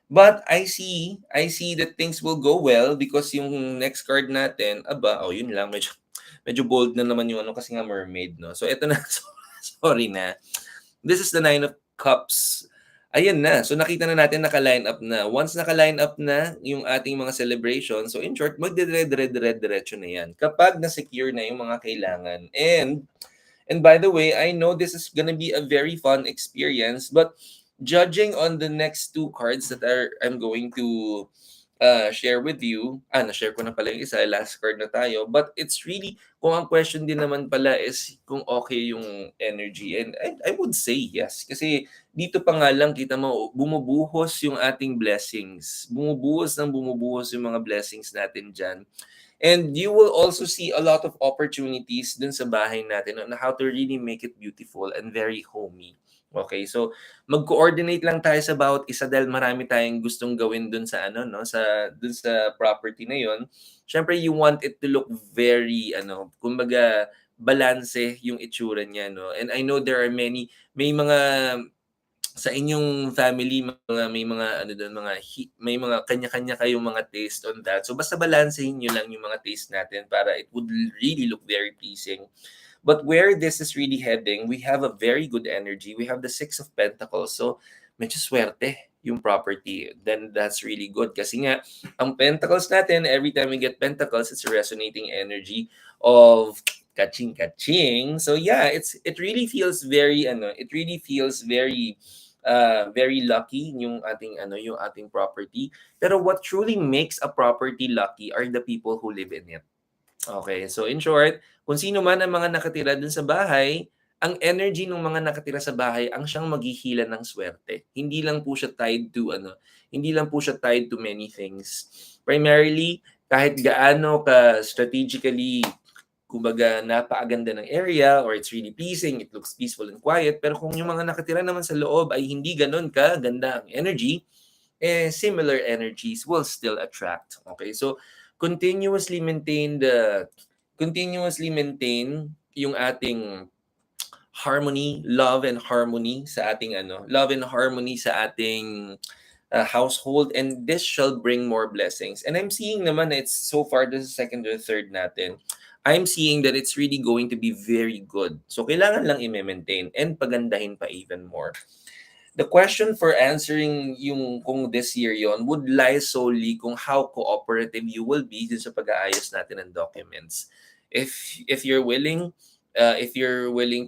But I see that things will go well because yung next card natin, yun lang, medyo bold na naman yung ano kasi nga mermaid, no? So eto na, sorry na. This is the Nine of Cups. Ayan na. So nakita na natin naka-line up na. Once naka-line up na yung ating mga celebration, so in short, magdire-diretso na yan kapag na-secure na yung mga kailangan. And by the way, I know this is gonna be a very fun experience, but judging on the next two cards that I'm going to share with you, na-share ko na pala yung isa, last card na tayo, but it's really, kung ang question din naman pala is kung okay yung energy, and I would say yes, kasi dito pa nga lang kita mo, bumubuhos yung ating blessings, bumubuhos yung mga blessings natin dyan. And you will also see a lot of opportunities dun sa bahay natin on how to really make it beautiful and very homey. Okay, so mag-coordinate lang tayo sa bawat isa dahil marami tayong gustong gawin dun sa dun sa property na 'yon. Syempre you want it to look very kumbaga balanse yung itsura niya, no. And I know there are may mga sa inyong family may mga may mga kanya-kanya kayong mga taste on that. So basta balansehin niyo lang yung mga taste natin para it would really look very pleasing. But where this is really heading, we have a very good energy. We have the Six of Pentacles. So medyo swerte yung property. Then that's really good. Kasi nga, ang Pentacles natin, every time we get Pentacles, it's a resonating energy of kaching-kaching. So yeah, it really feels very lucky yung ating property. Pero what truly makes a property lucky are the people who live in it. Okay, so in short, kung sino man ang mga nakatira dun sa bahay, ang energy ng mga nakatira sa bahay ang siyang maghihila ng swerte. Hindi lang po siya tied to ano, hindi lang po siya tied to many things. Primarily, kahit gaano ka strategically, kumbaga napakaganda ng area or it's really pleasing, it looks peaceful and quiet, pero kung yung mga nakatira naman sa loob ay hindi gano'n kaganda ang energy, similar energies will still attract. Okay? So, continuously maintain the yung ating harmony, love and harmony sa ating love and harmony sa ating household, and this shall bring more blessings. And I'm seeing naman na it's so far this is second or third natin. I'm seeing that it's really going to be very good. So kailangan lang i-maintain and pagandahin pa even more. The question for answering yung kung this year yon would lie solely kung how cooperative you will be dun sa pag-aayos natin ng documents. If you're willing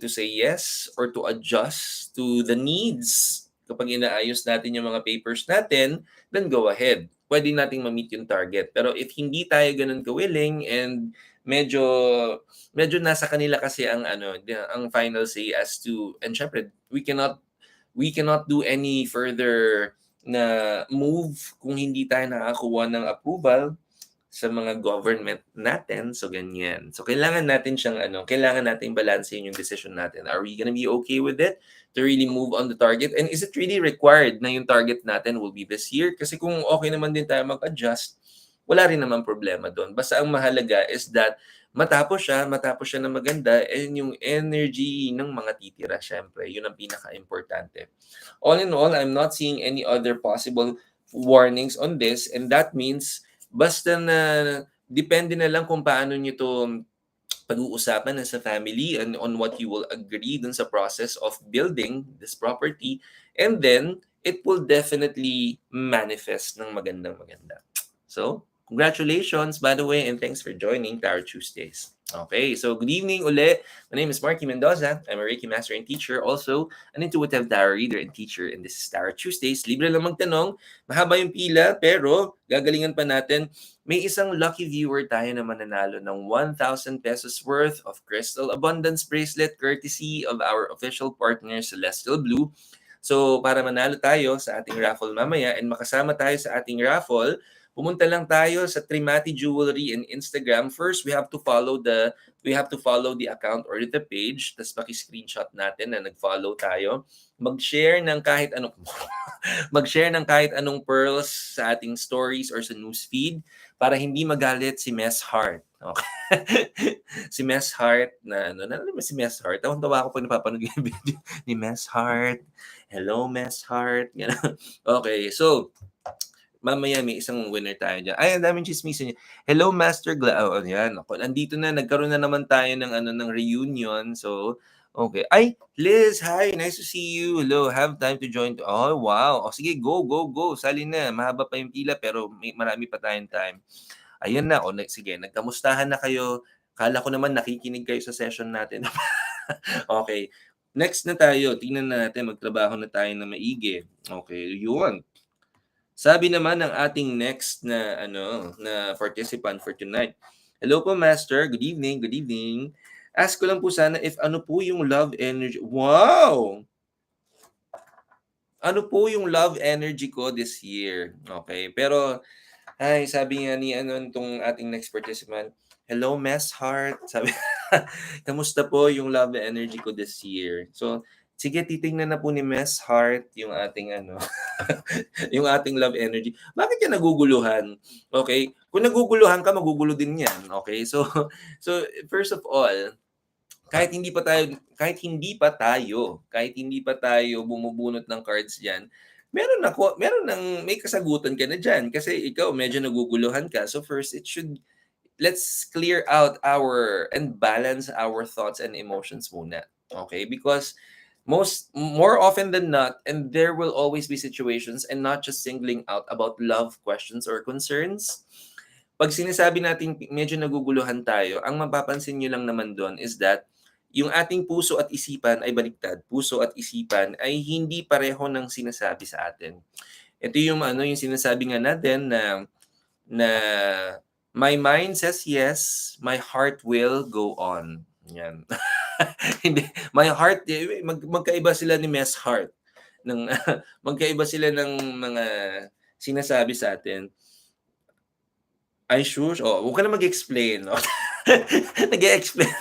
to say yes or to adjust to the needs kapag inaayos natin yung mga papers natin, then go ahead. Pwede nating ma-meet yung target. Pero if hindi tayo ganun ka-willing and medyo nasa kanila kasi ang ang final say as to, and syempre we cannot do any further na move kung hindi tayo nakakuha ng approval sa mga government natin. So, ganyan. So, kailangan natin siyang kailangan natin balansehin yung decision natin. Are we gonna be okay with it to really move on the target? And is it really required na yung target natin will be this year? Kasi kung okay naman din tayo mag-adjust, wala rin naman problema doon. Basta ang mahalaga is that matapos siya na maganda, and yung energy ng mga titira, syempre, yun ang pinaka-importante. All in all, I'm not seeing any other possible warnings on this, and that means basta na depende na lang kung paano nyo to pag-uusapan na sa family and on what you will agree dun sa process of building this property, and then it will definitely manifest ng maganda. So, congratulations, by the way, and thanks for joining Tarot Tuesdays. Okay, so good evening uli. My name is Marky Mendoza. I'm a Reiki master and teacher, also an intuitive tarot reader and teacher, and this is Tarot Tuesdays. Libre lang magtanong, mahaba yung pila, pero gagalingan pa natin. May isang lucky viewer tayo na mananalo ng 1,000 pesos worth of Crystal Abundance Bracelet courtesy of our official partner, Celestial Blue. So, para manalo tayo sa ating raffle mamaya and makasama tayo sa ating raffle, pumunta lang tayo sa Trimati Jewelry in Instagram. First, we have to follow the account or the page. Tapos paki-screenshot natin na nag-follow tayo. Mag-share ng kahit anong pearls sa ating stories or sa newsfeed para hindi magalit si Mess Heart. Okay. Si Mess Heart si Mess Heart. Tawa ako pag napapanood yung video ni Mess Heart. Hello, Mess Heart. Okay, so mamaya may isang winner tayo dyan. Ay, ang daming chismisan niya. Hello, Master Oh, yan. Ako, nandito na. Nagkaroon na naman tayo ng reunion. So, okay. Ay, Liz, hi. Nice to see you. Hello, have time to join. Oh, wow. O, sige, go. Sali na. Mahaba pa yung pila, pero marami pa tayong time. Ayan na. O, sige, nagkamustahan na kayo. Kala ko naman nakikinig kayo sa session natin. Okay. Next na tayo. Tingnan natin. Magtrabaho na tayo na maigi. Okay, yun. Sabi naman ng ating next na participant for tonight. Hello po, Master. Good evening. Ask ko lang po sana if ano po yung love energy. Wow! Ano po yung love energy ko this year? Okay. Pero sabi nga ni itong ating next participant, hello, Mess Heart. Sabi, kamusta po yung love energy ko this year? So, sige, titingnan na po ni Mess Heart yung ating yung ating love energy. Bakit ka naguguluhan? Okay? Kung naguguluhan ka, magugulo din yan. Okay? So first of all, kahit hindi pa tayo bumubunot ng cards diyan, may kasagutan ka na diyan kasi ikaw medyo naguguluhan ka. So first, let's clear out and balance our thoughts and emotions muna. Okay? Because more often than not, and there will always be situations, and not just singling out about love questions or concerns. Pag sinasabi natin medyo naguguluhan tayo, ang mapapansin nyo lang naman doon is that yung ating puso at isipan ay baliktad. Puso at isipan ay hindi pareho ng sinasabi sa atin. Ito yung yung sinasabi nga natin na my mind says yes, my heart will go on. Yan. Hindi, my heart, magkaiba sila ni Miss Heart. Ng, magkaiba sila ng mga sinasabi sa atin. Ay, shush. Oh, huwag ka na mag-explain. Oh. Nag-e-explain.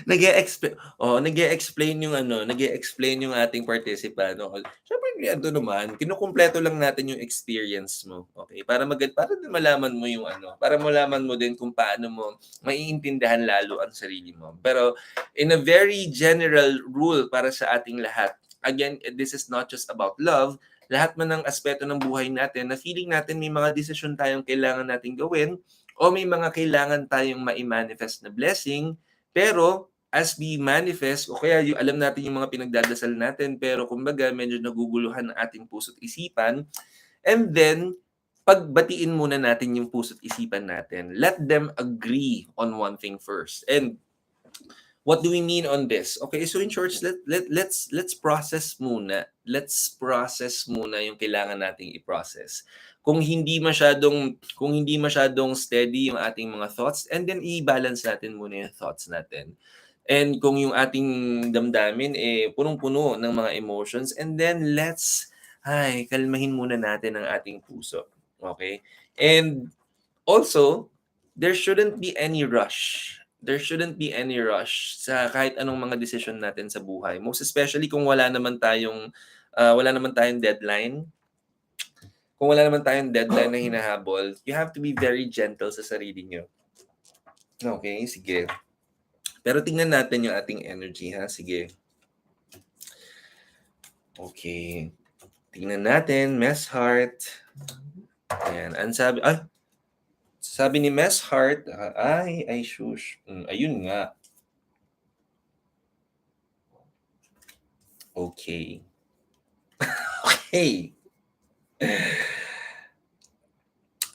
Nag-e-explain yung ano, nag-e-explain yung ating participant, no? Siyempre ano naman, kinukumpleto lang natin yung experience mo, okay? Para din malaman mo yung ano, para malaman mo din kung paano mo maiintindihan lalo ang sarili mo. Pero in a very general rule para sa ating lahat, again, this is not just about love, lahat man ng aspeto ng buhay natin na feeling natin may mga desisyon tayong kailangan nating gawin o may mga kailangan tayong mai-manifest na blessing, pero as we manifest o kaya yung alam natin yung mga pinagdadasal natin pero kumbaga medyo naguguluhan ang ating puso't isipan, and then pagbatiin muna natin yung puso't isipan natin. Let them agree on one thing first. And what do we mean on this? Okay, so in short, let's process muna. Let's process muna yung kailangan nating i-process. Kung hindi masyadong steady yung ating mga thoughts, and then i-balance natin muna yung thoughts natin. And kung yung ating damdamin punong-puno ng mga emotions, and then kalmahin muna natin ang ating puso. Okay? And also, there shouldn't be any rush. There shouldn't be any rush sa kahit anong mga desisyon natin sa buhay. Most especially kung wala naman tayong deadline. Kung wala naman tayong deadline na hinahabol, you have to be very gentle sa sarili nyo. Okay, sige. Pero tingnan natin yung ating energy, ha? Sige. Okay. Tingnan natin, Mess Heart. Ayan. Sabi ni Mess Heart, shush. Ayun nga. Okay. Okay.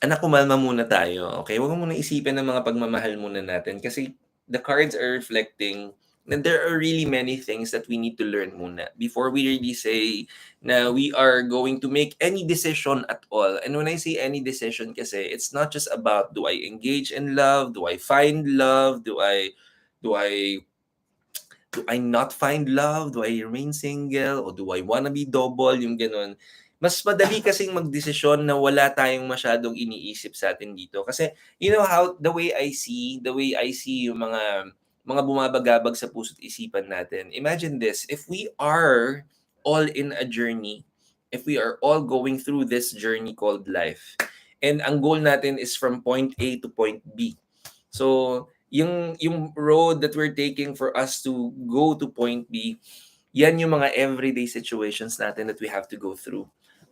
Anak, kumalma muna tayo, okay? Huwag mo muna isipin ng mga pagmamahal muna natin kasi the cards are reflecting that there are really many things that we need to learn muna before we really say na we are going to make any decision at all. And when I say any decision kasi, it's not just about do I engage in love, do I find love, do I not find love? Do I remain single? O do I wanna be double? Yung ganun. Mas madali kasing magdesisyon na wala tayong masyadong iniisip sa atin dito. Kasi, you know how, the way I see yung mga bumabagabag sa puso't isipan natin. Imagine this, if we are all in a journey, if we are all going through this journey called life, and ang goal natin is from point A to point B. So, yung road that we're taking for us to go to point B, yan yung mga everyday situations natin that we have to go through.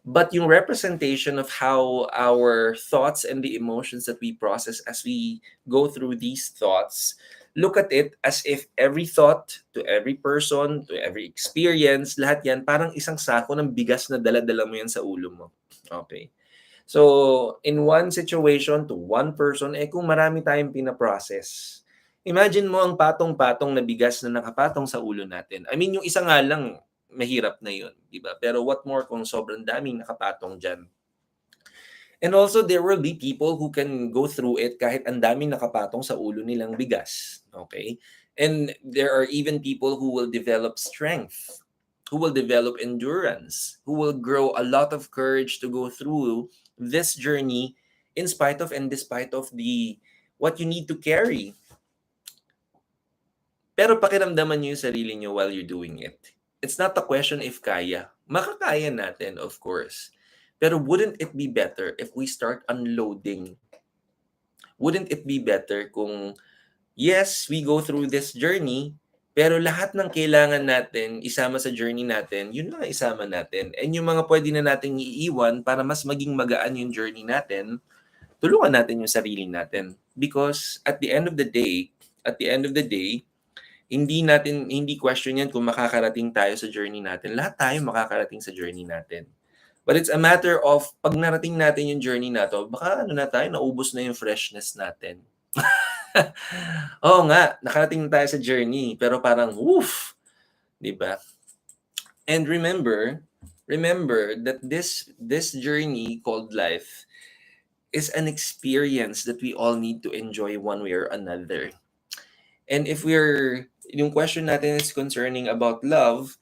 But yung representation of how our thoughts and the emotions that we process as we go through these thoughts, look at it as if every thought, to every person, to every experience, lahat yan parang isang sako ng bigas na dala-dala mo yan sa ulo mo. Okay. So, in one situation to one person, kung marami tayong pinaprocess, imagine mo ang patong-patong na bigas na nakapatong sa ulo natin. I mean, yung isa nga lang, mahirap na yun, di ba? Pero what more kung sobrang daming nakapatong dyan? And also, there will be people who can go through it kahit ang daming nakapatong sa ulo nilang bigas. Okay? And there are even people who will develop strength, who will develop endurance, who will grow a lot of courage to go through this journey in spite of and despite of what you need to carry. Pero pakiramdaman niyo yung sarili niyo while you're doing it. It's not a question if kaya. Makakaya natin, of course. Pero wouldn't it be better if we start unloading? Wouldn't it be better kung, yes, we go through this journey, pero lahat ng kailangan natin isama sa journey natin, yun lang isama natin. And yung mga pwede na nating iiwan para mas maging magaan yung journey natin, tulungan natin yung sarili natin. Because at the end of the day, hindi question yan kung makakarating tayo sa journey natin. Lahat tayo makakarating sa journey natin. But it's a matter of pag narating natin yung journey na to, baka naubos na yung freshness natin. Oo nga, nakarating na tayo sa journey, pero parang, woof! Diba? And remember that this journey called life is an experience that we all need to enjoy one way or another. And if yung question natin is concerning about love,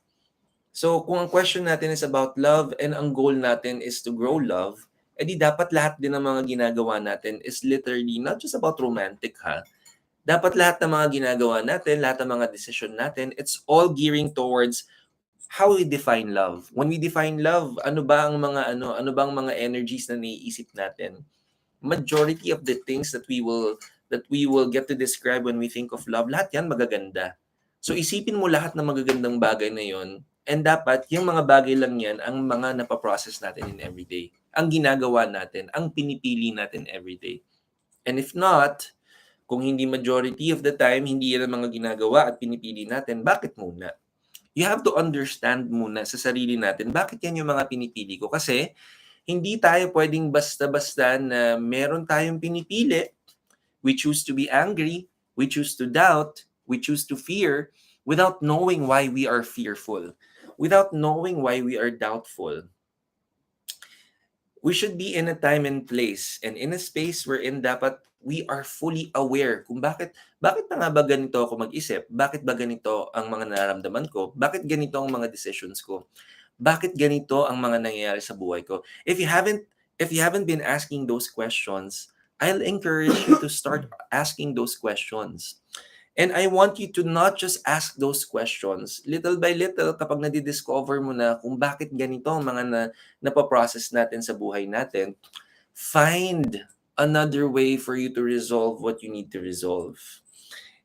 so kung ang question natin is about love and ang goal natin is to grow love, edi dapat lahat din ng mga ginagawa natin is literally not just about romantic ha. Dapat lahat ng mga ginagawa natin, lahat ng mga decision natin, it's all gearing towards how we define love. When we define love, ano ba ang mga energies na naiisip natin? Majority of the things that we will get to describe when we think of love, lahat yan magaganda. So isipin mo lahat ng magagandang bagay na yon, and dapat yung mga bagay lang yan ang mga napaprocess natin in everyday. Ang ginagawa natin, ang pinipili natin everyday. And if not, kung hindi majority of the time, hindi yan ang mga ginagawa at pinipili natin, bakit muna? You have to understand muna sa sarili natin, bakit yan yung mga pinipili ko? Kasi, hindi tayo pwedeng basta-basta na meron tayong pinipili. We choose to be angry, we choose to doubt, we choose to fear, without knowing why we are fearful, without knowing why we are doubtful. We should be in a time and place and in a space wherein dapat we are fully aware kung bakit na nga ba ganito ako mag-isip? Bakit ba ganito ang mga nararamdaman ko? Bakit ganito ang mga decisions ko? Bakit ganito ang mga nangyayari sa buhay ko? If you haven't been asking those questions, I'll encourage you to start asking those questions. And I want you to not just ask those questions. Little by little, kapag nadidiscover mo na kung bakit ganito ang mga napaprocess natin sa buhay natin, find another way for you to resolve what you need to resolve.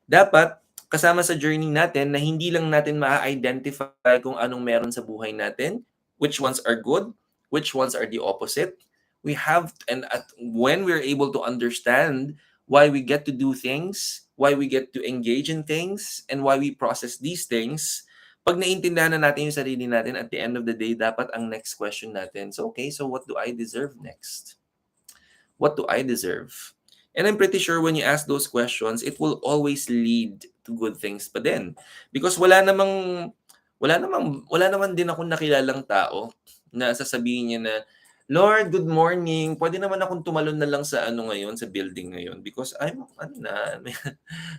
Dapat, kasama sa journey natin na hindi lang natin ma-identify kung anong meron sa buhay natin, which ones are good, which ones are the opposite. When we're able to understand why we get to do things, why we get to engage in things, and why we process these things, pag naintindihan na natin yung sarili natin, at the end of the day, dapat ang next question natin, so okay, so what do I deserve next? What do I deserve? And I'm pretty sure when you ask those questions, it will always lead to good things pa din. Because wala naman din akong nakilalang tao na sasabihin niya na, Lord, good morning. Pwede naman akong tumalon na lang sa ngayon, sa building ngayon because I'm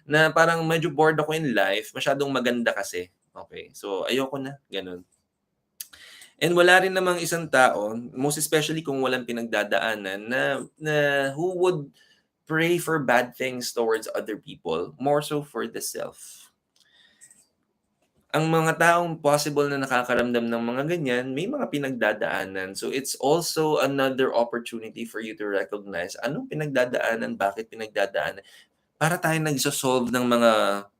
na parang medyo bored ako in life, masyadong maganda kasi. Okay. So ayoko na, ganun. And wala rin namang isang tao, most especially kung walang pinagdadaanan na who would pray for bad things towards other people, more so for the self. Ang mga taong possible na nakakaramdam ng mga ganyan, may mga pinagdadaanan. So it's also another opportunity for you to recognize anong pinagdadaanan, bakit pinagdadaanan, para tayo nagsosolve ng mga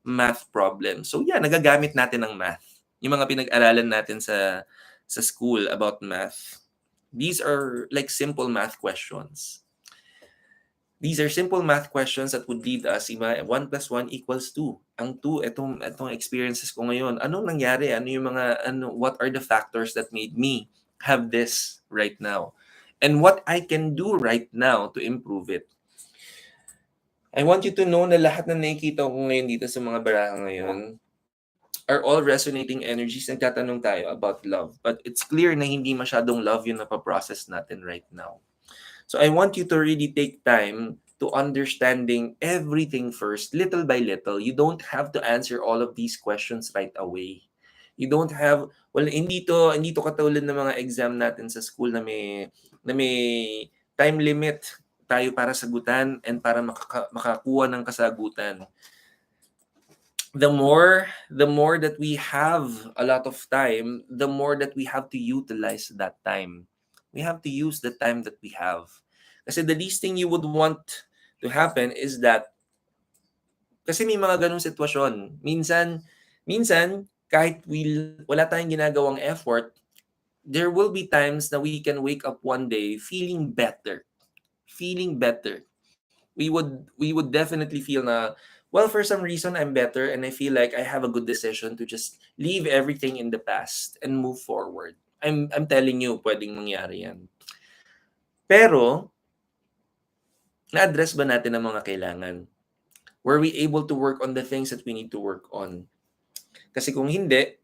math problems. So yeah, nagagamit natin ang math. Yung mga pinag-aralan natin sa school about math. These are like simple math questions. These are simple math questions that would lead us, 1 plus 1 equals 2. Ang 2, itong experiences ko ngayon. Anong nangyari? What are the factors that made me have this right now? And what I can do right now to improve it. I want you to know na lahat na nakikita ko ngayon dito sa mga baraha ngayon are all resonating energies. Nagtatanong tayo about love. But it's clear na hindi masyadong love yung napaprocess natin right now. So I want you to really take time to understanding everything first, little by little. You don't have to answer all of these questions right away. You don't have, hindi to katulad ng mga exam natin sa school na may time limit tayo para sagutan and para makakuha ng kasagutan. The more that we have a lot of time, the more that we have to utilize that time. We have to use the time that we have. Kasi the least thing you would want to happen is that, kasi may mga ganong sitwasyon. Minsan, kahit wala tayong ginagawang effort, there will be times na we can wake up one day feeling better. We would definitely feel na, well, for some reason, I'm better and I feel like I have a good decision to just leave everything in the past and move forward. I'm telling you, pwedeng mangyari yan. Pero, na-address ba natin ang mga kailangan? Were we able to work on the things that we need to work on? Kasi kung hindi,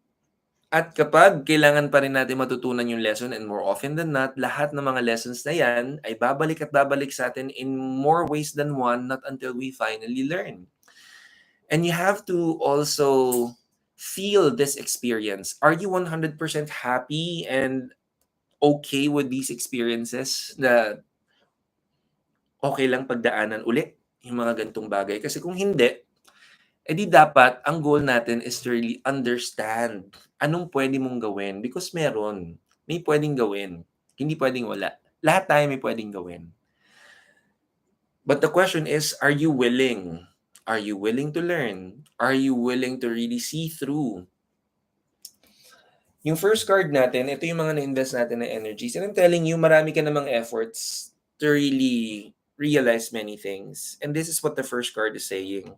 at kapag kailangan pa rin natin matutunan yung lesson, and more often than not, lahat ng mga lessons na yan ay babalik at babalik sa atin in more ways than one, not until we finally learn. And you have to also feel this experience. Are you 100% happy and okay with these experiences na okay lang pagdaanan uli yung mga gantong bagay? Kasi kung hindi, edi dapat ang goal natin is to really understand anong pwede mong gawin because may pwedeng gawin, hindi pwedeng wala. Lahat tayo may pwedeng gawin. But the question is, are you willing? Are you willing to learn? Are you willing to really see through? Yung first card natin, ito yung mga na-invest natin na energies. And I'm telling you, marami ka namang efforts to really realize many things. And this is what the first card is saying.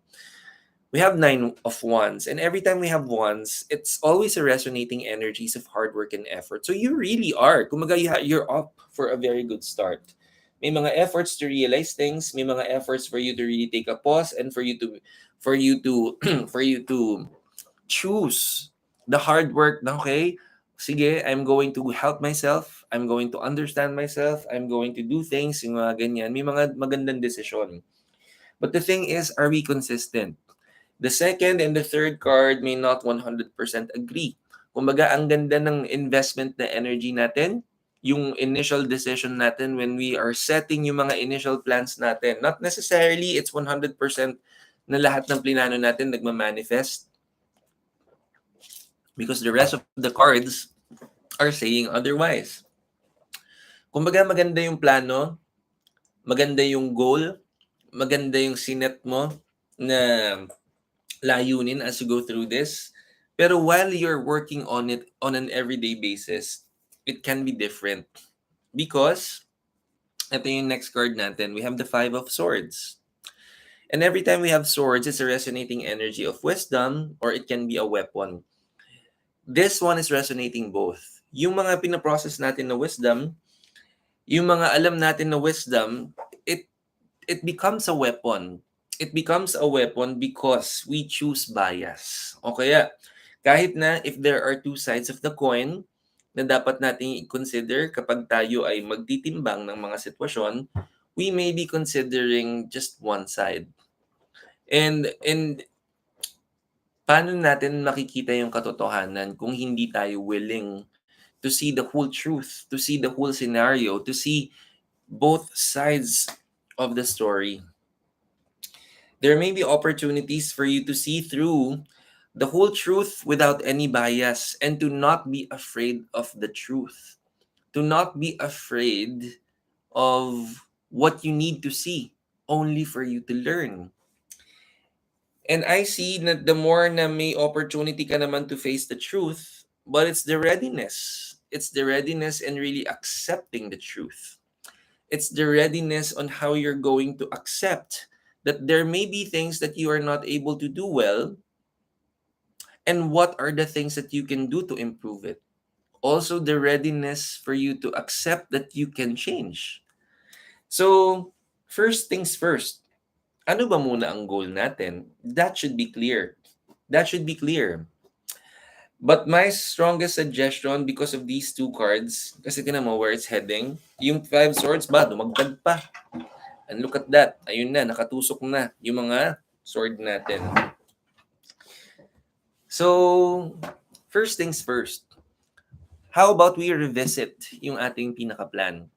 We have 9 of wands. And every time we have wands, it's always a resonating energies of hard work and effort. So you really are. Kumaga, you're up for a very good start. May mga efforts to realize things, may mga efforts for you to really take a pause and for you to for you to choose the hard work na okay, sige, I'm going to help myself, I'm going to understand myself, I'm going to do things, yung mga ganyan. May mga magandang desisyon. But the thing is, are we consistent? The second and the third card may not 100% agree. Kumbaga, ang ganda ng investment na energy natin, yung initial decision natin when we are setting yung mga initial plans natin. Not necessarily it's 100% na lahat ng plinano natin nagmamanifest because the rest of the cards are saying otherwise. Kumbaga, maganda yung plano, maganda yung goal, maganda yung sinet mo na layunin as you go through this. Pero while you're working on it on an everyday basis, it can be different. Because, ito yung next card natin, we have the Five of Swords. And every time we have swords, it's a resonating energy of wisdom or it can be a weapon. This one is resonating both. Yung mga pinaprocess natin na wisdom, yung mga alam natin na wisdom, it becomes a weapon. It becomes a weapon because we choose bias. O kaya, kahit na if there are two sides of the coin na dapat nating i-consider kapag tayo ay magtitimbang ng mga sitwasyon, we may be considering just one side. And paano natin makikita yung katotohanan kung hindi tayo willing to see the whole truth, to see the whole scenario, to see both sides of the story? There may be opportunities for you to see through the whole truth without any bias and to not be afraid of the truth. To not be afraid of what you need to see only for you to learn. And I see that the more na may opportunity ka naman to face the truth, but it's the readiness. It's the readiness and really accepting the truth. It's the readiness on how you're going to accept that there may be things that you are not able to do well, and what are the things that you can do to improve it. Also, the readiness for you to accept that you can change. So, first things first, ano ba muna ang goal natin? That should be clear. That should be clear. But my strongest suggestion because of these two cards, kasi tinan mo where it's heading, yung Five Swords ba, dumagdag pa. And look at that. Ayun na, nakatusok na yung mga sword natin. So, first things first. How about we revisit yung ating pinaka-plan?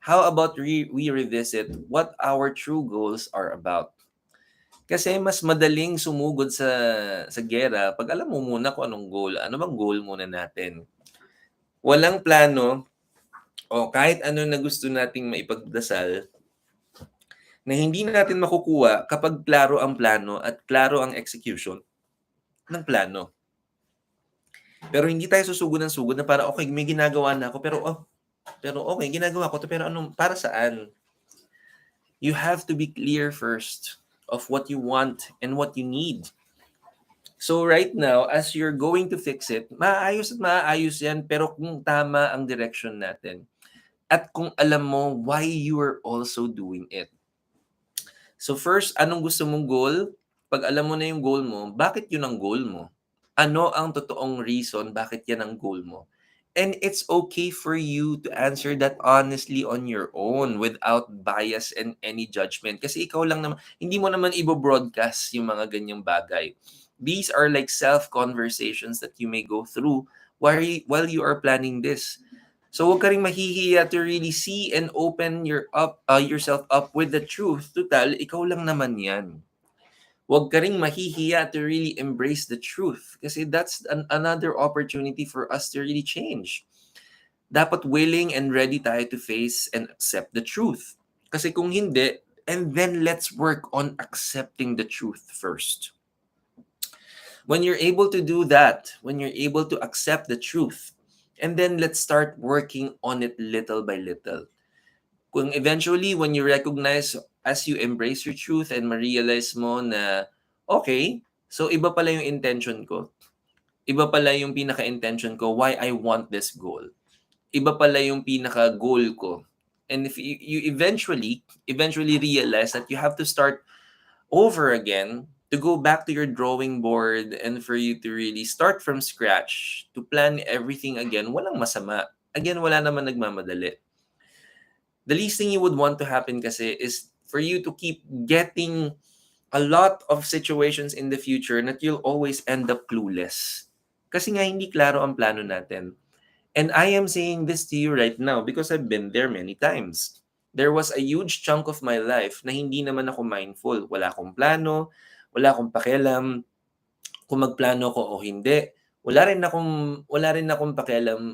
How about we revisit what our true goals are about? Kasi mas madaling sumugod sa gera pag alam mo muna kung anong goal. Ano bang goal muna natin? Walang plano o kahit ano na gusto nating maipagdasal na hindi natin makukuha kapag klaro ang plano at klaro ang execution ng plano. Pero hindi tayo susugod ng sugod na para okay, may ginagawa na ako pero okay, ginagawa ko to pero anong para saan? You have to be clear first of what you want and what you need. So right now, as you're going to fix it, maayos at maayos yan pero kung tama ang direction natin at kung alam mo why you are also doing it. So first, anong gusto mong goal? Pag alam mo na yung goal mo, bakit yun ang goal mo? Ano ang totoong reason bakit yan ang goal mo? And it's okay for you to answer that honestly on your own without bias and any judgment. Kasi ikaw lang naman, hindi mo naman i-broadcast yung mga ganyang bagay. These are like self-conversations that you may go through while you are planning this. So huwag ka rin mahihiya to really see and open yourself up with the truth. Total, ikaw lang naman yan. Huwag ka ring mahihiya to really embrace the truth kasi that's another opportunity for us to really change. Dapat willing and ready tayo to face and accept the truth. Kasi kung hindi, and then let's work on accepting the truth first. When you're able to do that, when you're able to accept the truth, and then let's start working on it little by little. Kung eventually, when you recognize, as you embrace your truth and ma-realize mo na, okay, so iba pala yung intention ko. Iba pala yung pinaka-intention ko why I want this goal. Iba pala yung pinaka-goal ko. And if you eventually realize that you have to start over again, to go back to your drawing board and for you to really start from scratch, to plan everything again, walang masama. Again, wala naman nagmamadali. The least thing you would want to happen kasi is for you to keep getting a lot of situations in the future that you'll always end up clueless. Kasi nga hindi klaro ang plano natin. And I am saying this to you right now because I've been there many times. There was a huge chunk of my life na hindi naman ako mindful. Wala akong plano, wala akong pakialam kung magplano ko o hindi. Wala rin akong pakialam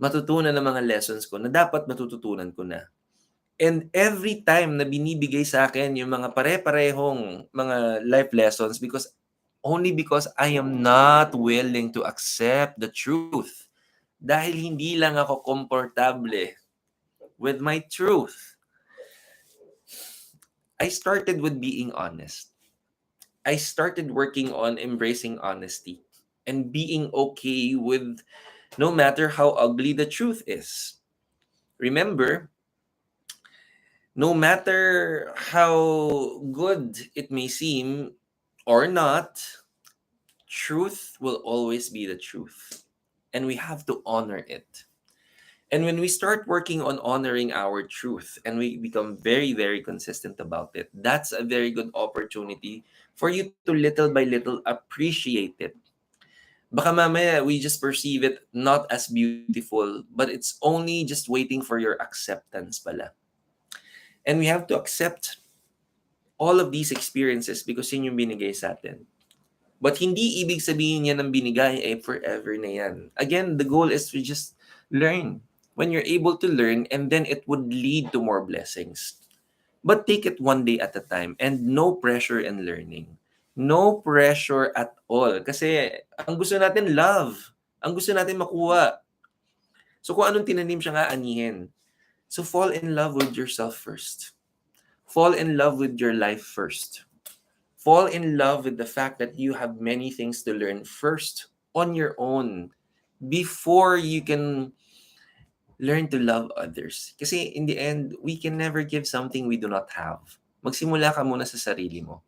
matutunan ng mga lessons ko na dapat matututunan ko na. And every time na binibigay sa akin yung mga pare-parehong mga life lessons only because I am not willing to accept the truth. Dahil hindi lang ako komportable with my truth. I started with being honest. I started working on embracing honesty and being okay with no matter how ugly the truth is. Remember, no matter how good it may seem or not, truth will always be the truth. And we have to honor it. And when we start working on honoring our truth and we become very, very consistent about it, that's a very good opportunity for you to little by little appreciate it. Baka mamaya we just perceive it not as beautiful, but it's only just waiting for your acceptance pala. And we have to accept all of these experiences because yun yung binigay sa atin. But hindi ibig sabihin yan ng binigay forever na yan. Again, the goal is to just learn. When you're able to learn, and then it would lead to more blessings. But take it one day at a time and no pressure in learning. No pressure at all. Kasi ang gusto natin, love. Ang gusto natin makuha. So kung anong tinanim siya nga, anihin. So fall in love with yourself first. Fall in love with your life first. Fall in love with the fact that you have many things to learn first on your own before you can learn to love others. Kasi in the end, we can never give something we do not have. Magsimula ka muna sa sarili mo.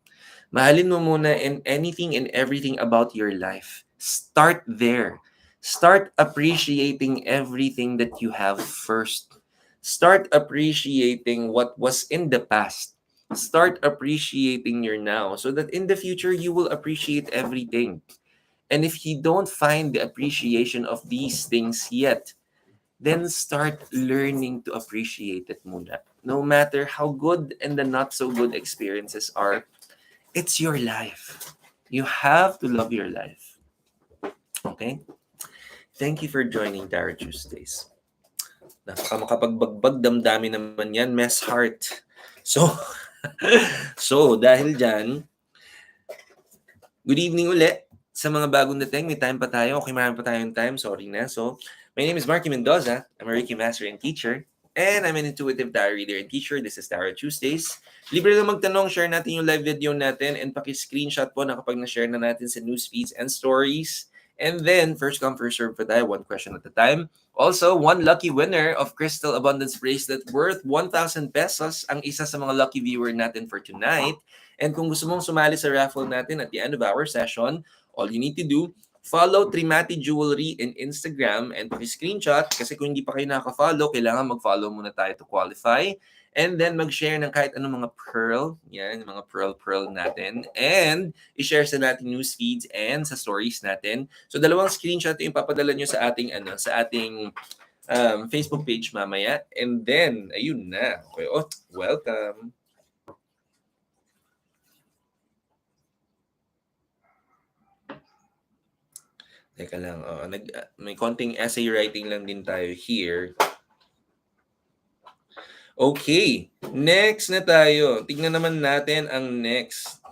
Mahalin mo muna in anything and everything about your life. Start there. Start appreciating everything that you have first. Start appreciating what was in the past. Start appreciating your now so that in the future, you will appreciate everything. And if you don't find the appreciation of these things yet, then start learning to appreciate it muna. No matter how good and the not so good experiences are, it's your life. You have to love your life. Okay? Thank you for joining Tarot Tuesdays. Makapagbagbag damdamin naman yan, mess heart. So, dahil dyan, good evening ulit sa mga bagong dating. May time pa tayo. Okay, marami pa tayong time. Sorry na. So, my name is Marky Mendoza. I'm a Reiki master and teacher. And I'm an intuitive tarot reader and teacher. This is Tarot Tuesdays. Libre lang magtanong, share natin yung live video natin and paki-screenshot po na kapag na-share na natin sa news feeds and stories. And then, first come, first serve pa tayo, one question at a time. Also, one lucky winner of Crystal Abundance Bracelet worth 1,000 pesos ang isa sa mga lucky viewer natin for tonight. And kung gusto mong sumali sa raffle natin at the end of our session, all you need to do, Follow Trimati Jewelry in Instagram and paki-screenshot kasi kung hindi pa kayo nakaka-follow, kailangan mag-follow muna tayo to qualify. And then mag-share ng kahit anong mga pearl, yan, yung mga pearl natin. And i-share sa nating news feeds and sa stories natin. So dalawang screenshot yung papadala nyo sa ating Facebook page mamaya. And then, ayun na. Okay, oh, welcome. Teka lang, may konting essay writing lang din tayo here. Okay, next na tayo. Tignan naman natin ang next.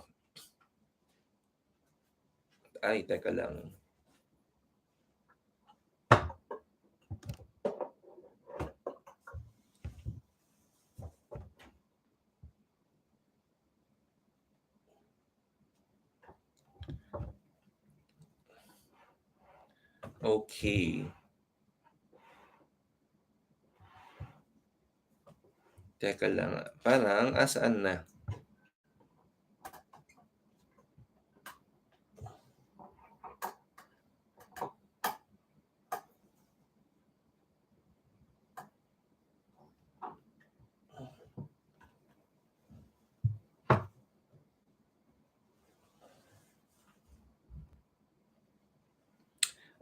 Ay, teka lang. Okay. Teka lang, parang asaan na?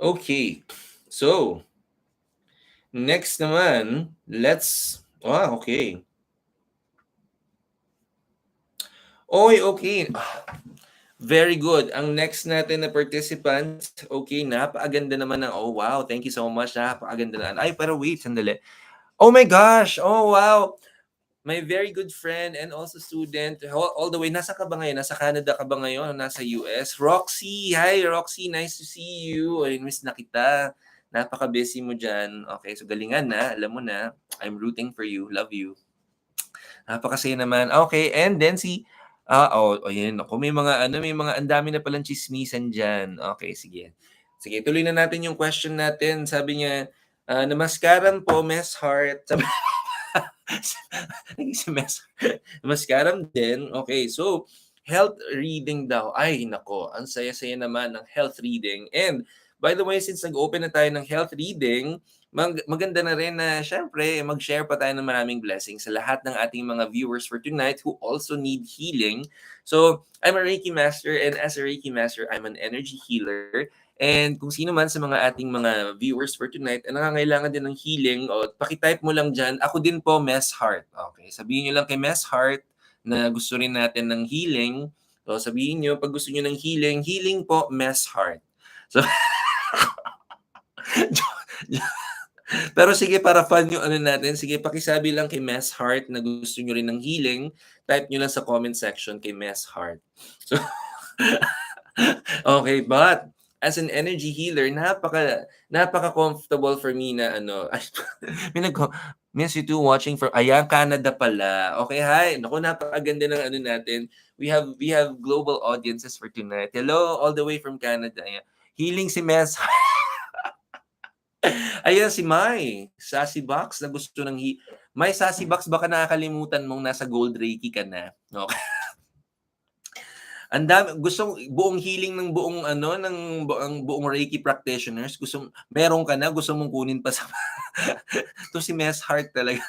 Okay. So, next naman, okay. Oy, okay. Very good. Ang next natin na participant, okay, napakaganda naman ng, oh wow, thank you so much, napakaganda na. Ay, pero wait, sandali. Oh my gosh, oh wow. My very good friend and also student, all the way, nasa ka ba ngayon? Nasa Canada ka ba ngayon? Nasa US? Roxy, hi Roxy, nice to see you. Ay, miss na kita. Napaka-busy mo dyan. Okay, so galingan na, alam mo na. I'm rooting for you, love you. Napakasaya naman. Okay, and then ayun, ako may mga ang dami na palang tsismisan diyan. Okay, sige. Sige, tuloy na natin yung question natin. Sabi niya, namaskaran po, Miss Heart. Sabi naging si Miss Namaskaran din. Okay, so health reading daw. Ay, nako, ang saya-saya naman ng health reading. And by the way, since nag-open na tayo ng health reading, maganda na rin na syempre mag-share pa tayo ng maraming blessings sa lahat ng ating mga viewers for tonight who also need healing. So, I'm a Reiki master, and as a Reiki master, I'm an energy healer. And kung sino man sa mga ating mga viewers for tonight ang nangangailangan din ng healing, o paki-type mo lang diyan, ako din po, Mess Heart. Okay, sabihin niyo lang kay Mess Heart na gusto rin natin ng healing. So sabihin niyo pag gusto niyo ng healing, healing po, Mess Heart. So pero sige, para fun yung ano natin, sige pakisabi lang kay Mess Heart na gusto niyo rin ng healing, type niyo lang sa comment section kay Mess Heart. So okay, but as an energy healer, napaka-comfortable for me na ano, ay, may miss you too watching from, ayan, Canada pala. Okay, hi. Naku, napakaganda ng ano natin. We have global audiences for tonight. Hello, all the way from Canada. Ayan. Healing si Mess. Ayan si Mai, Sassy Box na gusto ng Mai Sassy Box, baka nakakalimutan mong nasa Gold Reiki ka na. Okay. Ang dami, gusto buong healing ng buong ano ng buong Reiki practitioners, meron ka na, gusto mong kunin pa sa to si Mess Heart talaga.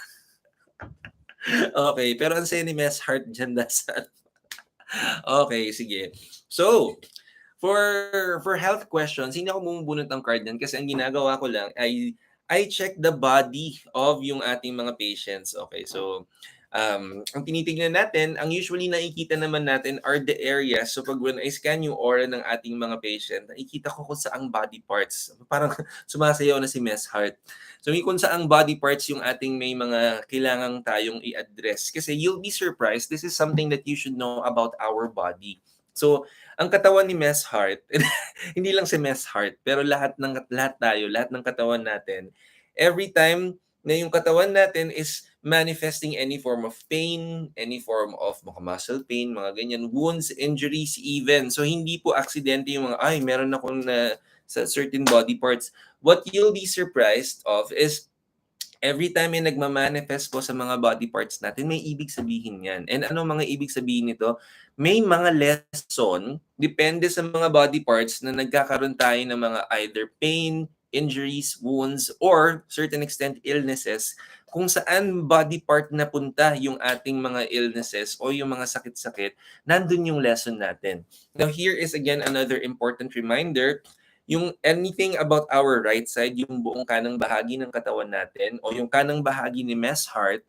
Okay, pero ang saya ni Mess Heart diyan sa okay, sige. So, for health questions, hindi ako bumubunot ng card yan kasi ang ginagawa ko lang ay I check the body of yung ating mga patients. Okay, so ang tinitingnan natin, ang usually nakikita naman natin are the areas. So pag when I scan yung aura ng ating mga patient, nakikita ko kung saang body parts. Parang sumasayaw na si Miss Heart. So kung saang body parts yung ating may mga kailangang tayong i-address. Kasi you'll be surprised, this is something that you should know about our body. So, ang katawan ni Miss Heart, hindi lang si Miss Heart, pero lahat ng katawan natin, every time na yung katawan natin is manifesting any form of pain, any form of muscle pain, mga ganyan, wounds, injuries even. So, hindi po aksidente yung mga, ay, meron akong na sa certain body parts. What you'll be surprised of is Every time may nagma-manifest po sa mga body parts natin, may ibig sabihin yan. And ano mga ibig sabihin nito? May mga lesson, depende sa mga body parts na nagkakaroon tayo ng mga either pain, injuries, wounds, or certain extent illnesses, kung saan body part napunta yung ating mga illnesses o yung mga sakit-sakit, nandun yung lesson natin. Now, here is again another important reminder. Yung anything about our right side, yung buong kanang bahagi ng katawan natin o yung kanang bahagi ni Mess Heart,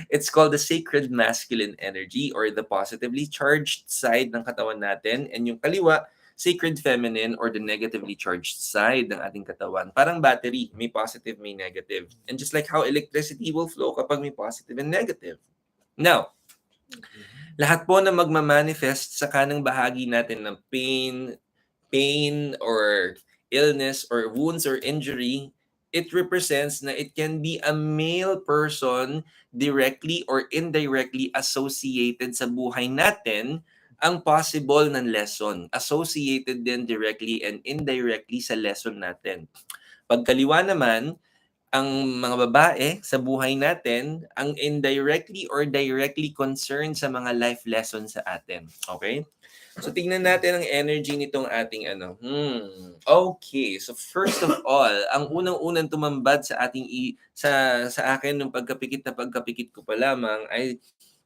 it's called the sacred masculine energy or the positively charged side ng katawan natin, and yung kaliwa, sacred feminine or the negatively charged side ng ating katawan. Parang battery, may positive, may negative. And just like how electricity will flow kapag may positive and negative. Now, lahat po na magmamanifest sa kanang bahagi natin ng pain or illness or wounds or injury, it represents na it can be a male person directly or indirectly associated sa buhay natin ang possible ng lesson. Associated din directly and indirectly sa lesson natin. Pagkaliwa naman, ang mga babae sa buhay natin ang indirectly or directly concerned sa mga life lessons sa atin. Okay? So tingnan natin ang energy nitong ating ano. Okay. So first of all, ang unang-unang tumambad sa ating sa akin nung pagkapikit ko pa lamang ay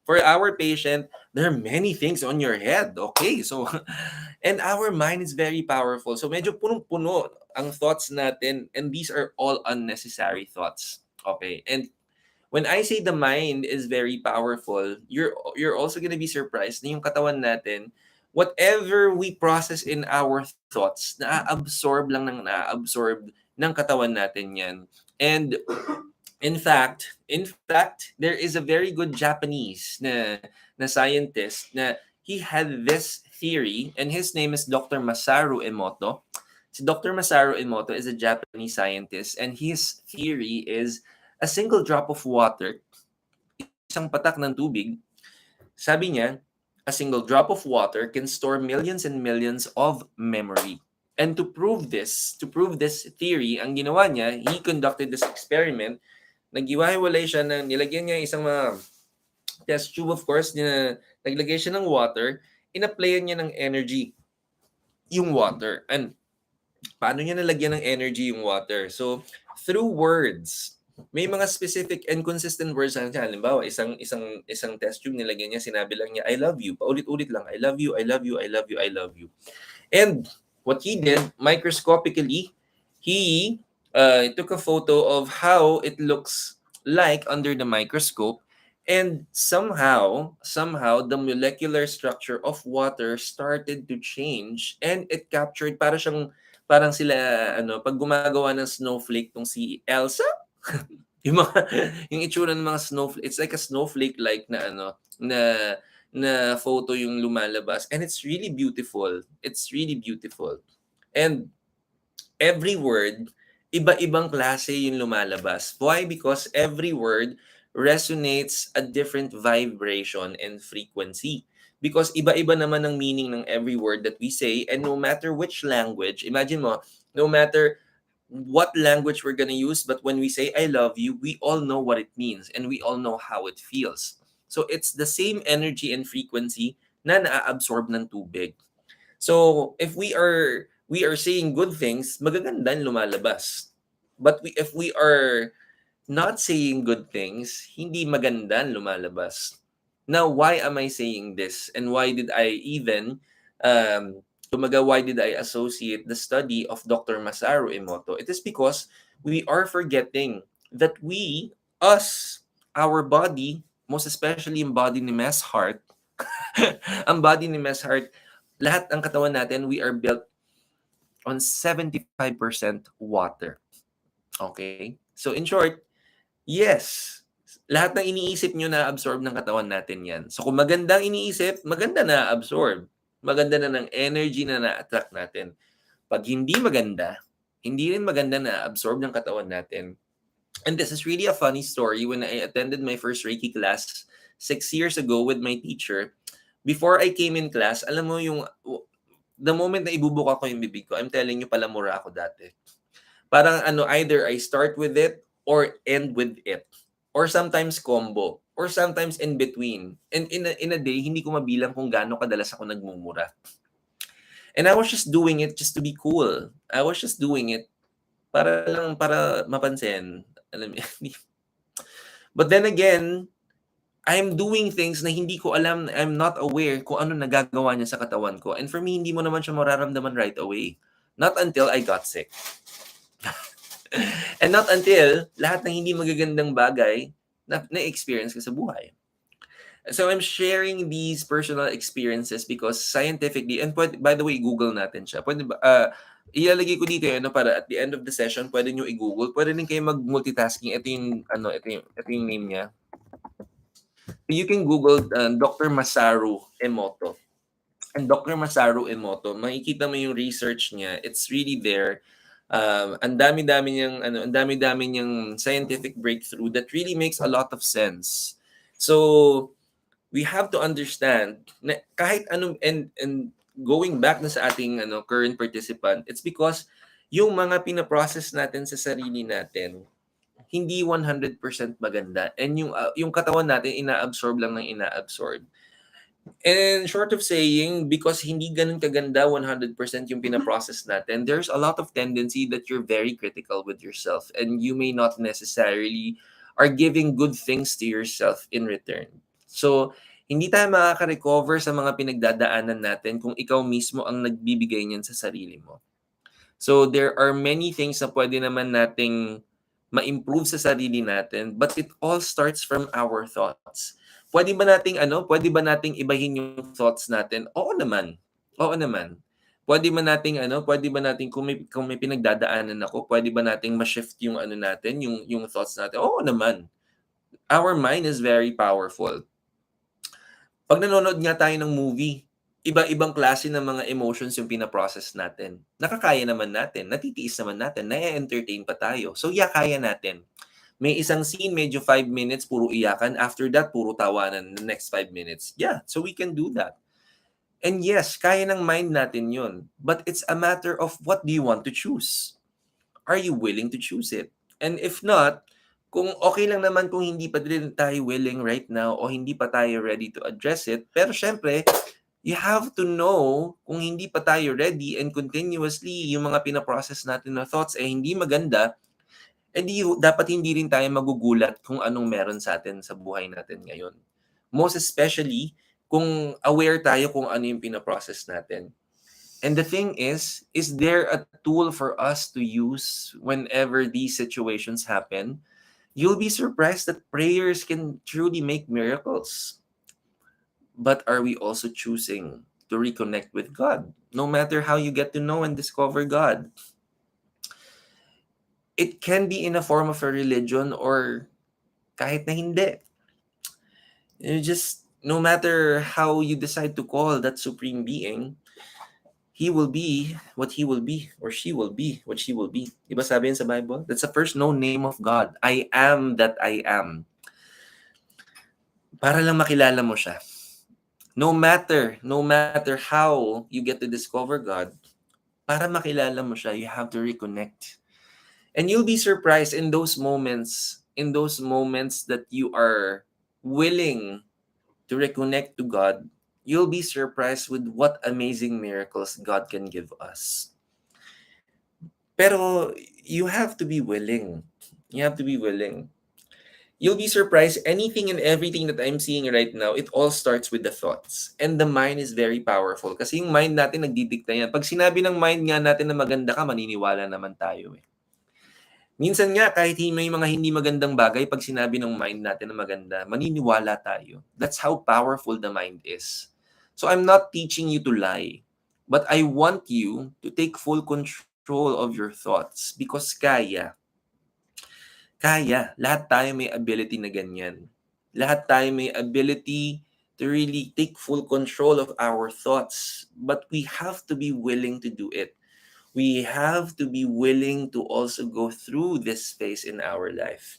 for our patient, there are many things on your head. Okay. So and our mind is very powerful. So medyo punong-puno ang thoughts natin, and these are all unnecessary thoughts. Okay. And when I say the mind is very powerful, you're also gonna be surprised na yung katawan natin, whatever we process in our thoughts, na-absorb ng katawan natin yan. And in fact, there is a very good Japanese na scientist na he had this theory, and his name is Dr. Masaru Emoto. Si Dr. Masaru Emoto is a Japanese scientist, and his theory is a single drop of water, isang patak ng tubig, sabi niya, a single drop of water can store millions and millions of memory. And to prove this theory, ang ginawa niya, he conducted this experiment. Naghiwa-hiwalay siya ng nilagyan niya isang mga test tube, of course, naglagay siya ng water, in-applyan niya ng energy yung water. And paano niya nalagyan ng energy yung water? So, through words. May mga specific and consistent words na siya. Halimbawa, isang test tube nilagyan niya, sinabi lang niya, I love you. Paulit-ulit lang, I love you, I love you, I love you, I love you. And what he did, microscopically, he took a photo of how it looks like under the microscope, and somehow the molecular structure of water started to change, and it captured parang sila pag gumagawa ng snowflake tong si Elsa. yung itsura ng mga snowflake, it's like a snowflake like na photo yung lumalabas, and it's really beautiful. And every word, iba-ibang klase yung lumalabas. Why? Because every word resonates a different vibration and frequency. Because iba-iba naman ang meaning ng every word that we say, and no matter which language, imagine mo, no matter what language we're gonna use, but when we say I love you, we all know what it means, and we all know how it feels. So it's the same energy and frequency na naa-absorb ng tubig. So if we are saying good things, magaganda lumalabas. But if we are not saying good things, hindi maganda lumalabas. Now, why am I saying this? And why did I even why did I associate the study of Dr. Masaru Emoto? It is because we are forgetting that our body, most especially yung body ni Mess Heart, ang body ni Mess Heart, lahat ng katawan natin, we are built on 75% water. Okay? So in short, yes, lahat ng iniisip nyo na-absorb ng katawan natin yan. So kung magandang iniisip, maganda na-absorb. Maganda na ng energy na na-attract natin. Pag hindi maganda, hindi rin maganda na-absorb ng katawan natin. And this is really a funny story. When I attended my first Reiki class 6 years ago with my teacher, before I came in class, alam mo the moment na ibubuka ko yung bibig ko, I'm telling you, palamura ako dati. Parang either I start with it or end with it, or sometimes combo, or sometimes in between. And in a day, hindi ko mabilang kung gaano kadalas ako nagmumura. And I was just doing it just to be cool. I was just doing it para mapansin. Alam mo yun? But then again, I'm doing things na hindi ko alam, I'm not aware kung ano nagagawa niya sa katawan ko. And for me, hindi mo naman siya mararamdaman right away. Not until I got sick. And not until lahat ng hindi magagandang bagay na-experience ko sa buhay. So I'm sharing these personal experiences because scientifically, and by the way, Google natin siya. Pwede ba, ilalagay ko dito yun, para at the end of the session, pwede nyo i-Google. Pwede din kayo mag-multitasking. Ito yung name niya. You can Google Dr. Masaru Emoto. And Dr. Masaru Emoto, makikita mo yung research niya. It's really there. Ang dami-dami niyang scientific breakthrough that really makes a lot of sense. So we have to understand na kahit anong, and going back na sa ating current participant, it's because yung mga pinaprocess natin sa sarili natin hindi 100% maganda, and yung katawan natin inaabsorb lang ng inaabsorb. And short of saying, because hindi ganun kaganda 100% yung pinaprocess natin, there's a lot of tendency that you're very critical with yourself, and you may not necessarily are giving good things to yourself in return. So, hindi tayo makaka-recover sa mga pinagdadaanan natin kung ikaw mismo ang nagbibigay niyan sa sarili mo. So, there are many things na pwede naman nating ma-improve sa sarili natin, but it all starts from our thoughts. Pwede ba nating ibahin yung thoughts natin? Oo naman. Oo naman. Pwede ba nating kung may pinagdadaanan ako, pwede ba nating ma-shift yung natin, yung thoughts natin? Oo naman. Our mind is very powerful. Pag nanonood nga tayo ng movie, iba-ibang klase ng mga emotions yung pina-process natin. Nakakaya naman natin, natitiis naman natin, na-entertain pa tayo. So, kaya natin. May isang scene, medyo 5 minutes, puro iyakan. After that, puro tawanan the next 5 minutes. Yeah, so we can do that. And yes, kaya ng mind natin yun. But it's a matter of what do you want to choose? Are you willing to choose it? And if not, kung okay lang naman kung hindi pa din tayo willing right now o hindi pa tayo ready to address it, pero syempre, you have to know kung hindi pa tayo ready and continuously yung mga pinaprocess natin na thoughts hindi maganda, dapat hindi rin tayo magugulat kung anong meron sa atin sa buhay natin ngayon. Most especially, kung aware tayo kung ano yung pinaprocess natin. And the thing is there a tool for us to use whenever these situations happen? You'll be surprised that prayers can truly make miracles. But are we also choosing to reconnect with God? No matter how you get to know and discover God. It can be in a form of a religion or kahit na hindi. No matter how you decide to call that supreme being, he will be what he will be, or she will be what she will be. Diba sabi yun sa Bible? That's the first known name of God. I am that I am. Para lang makilala mo siya. No matter how you get to discover God, para makilala mo siya, you have to reconnect. And you'll be surprised in those moments that you are willing to reconnect to God, you'll be surprised with what amazing miracles God can give us. Pero you have to be willing. You have to be willing. You'll be surprised, anything and everything that I'm seeing right now, it all starts with the thoughts. And the mind is very powerful. Kasi yung mind natin nagdidikta yan. Pag sinabi ng mind nga natin na maganda ka, maniniwala naman tayo eh. Minsan nga, kahit may mga hindi magandang bagay, pag sinabi ng mind natin na maganda, maniniwala tayo. That's how powerful the mind is. So I'm not teaching you to lie. But I want you to take full control of your thoughts because kaya. Lahat tayo may ability na ganyan. Lahat tayo may ability to really take full control of our thoughts. But we have to be willing to do it. We have to be willing to also go through this phase in our life.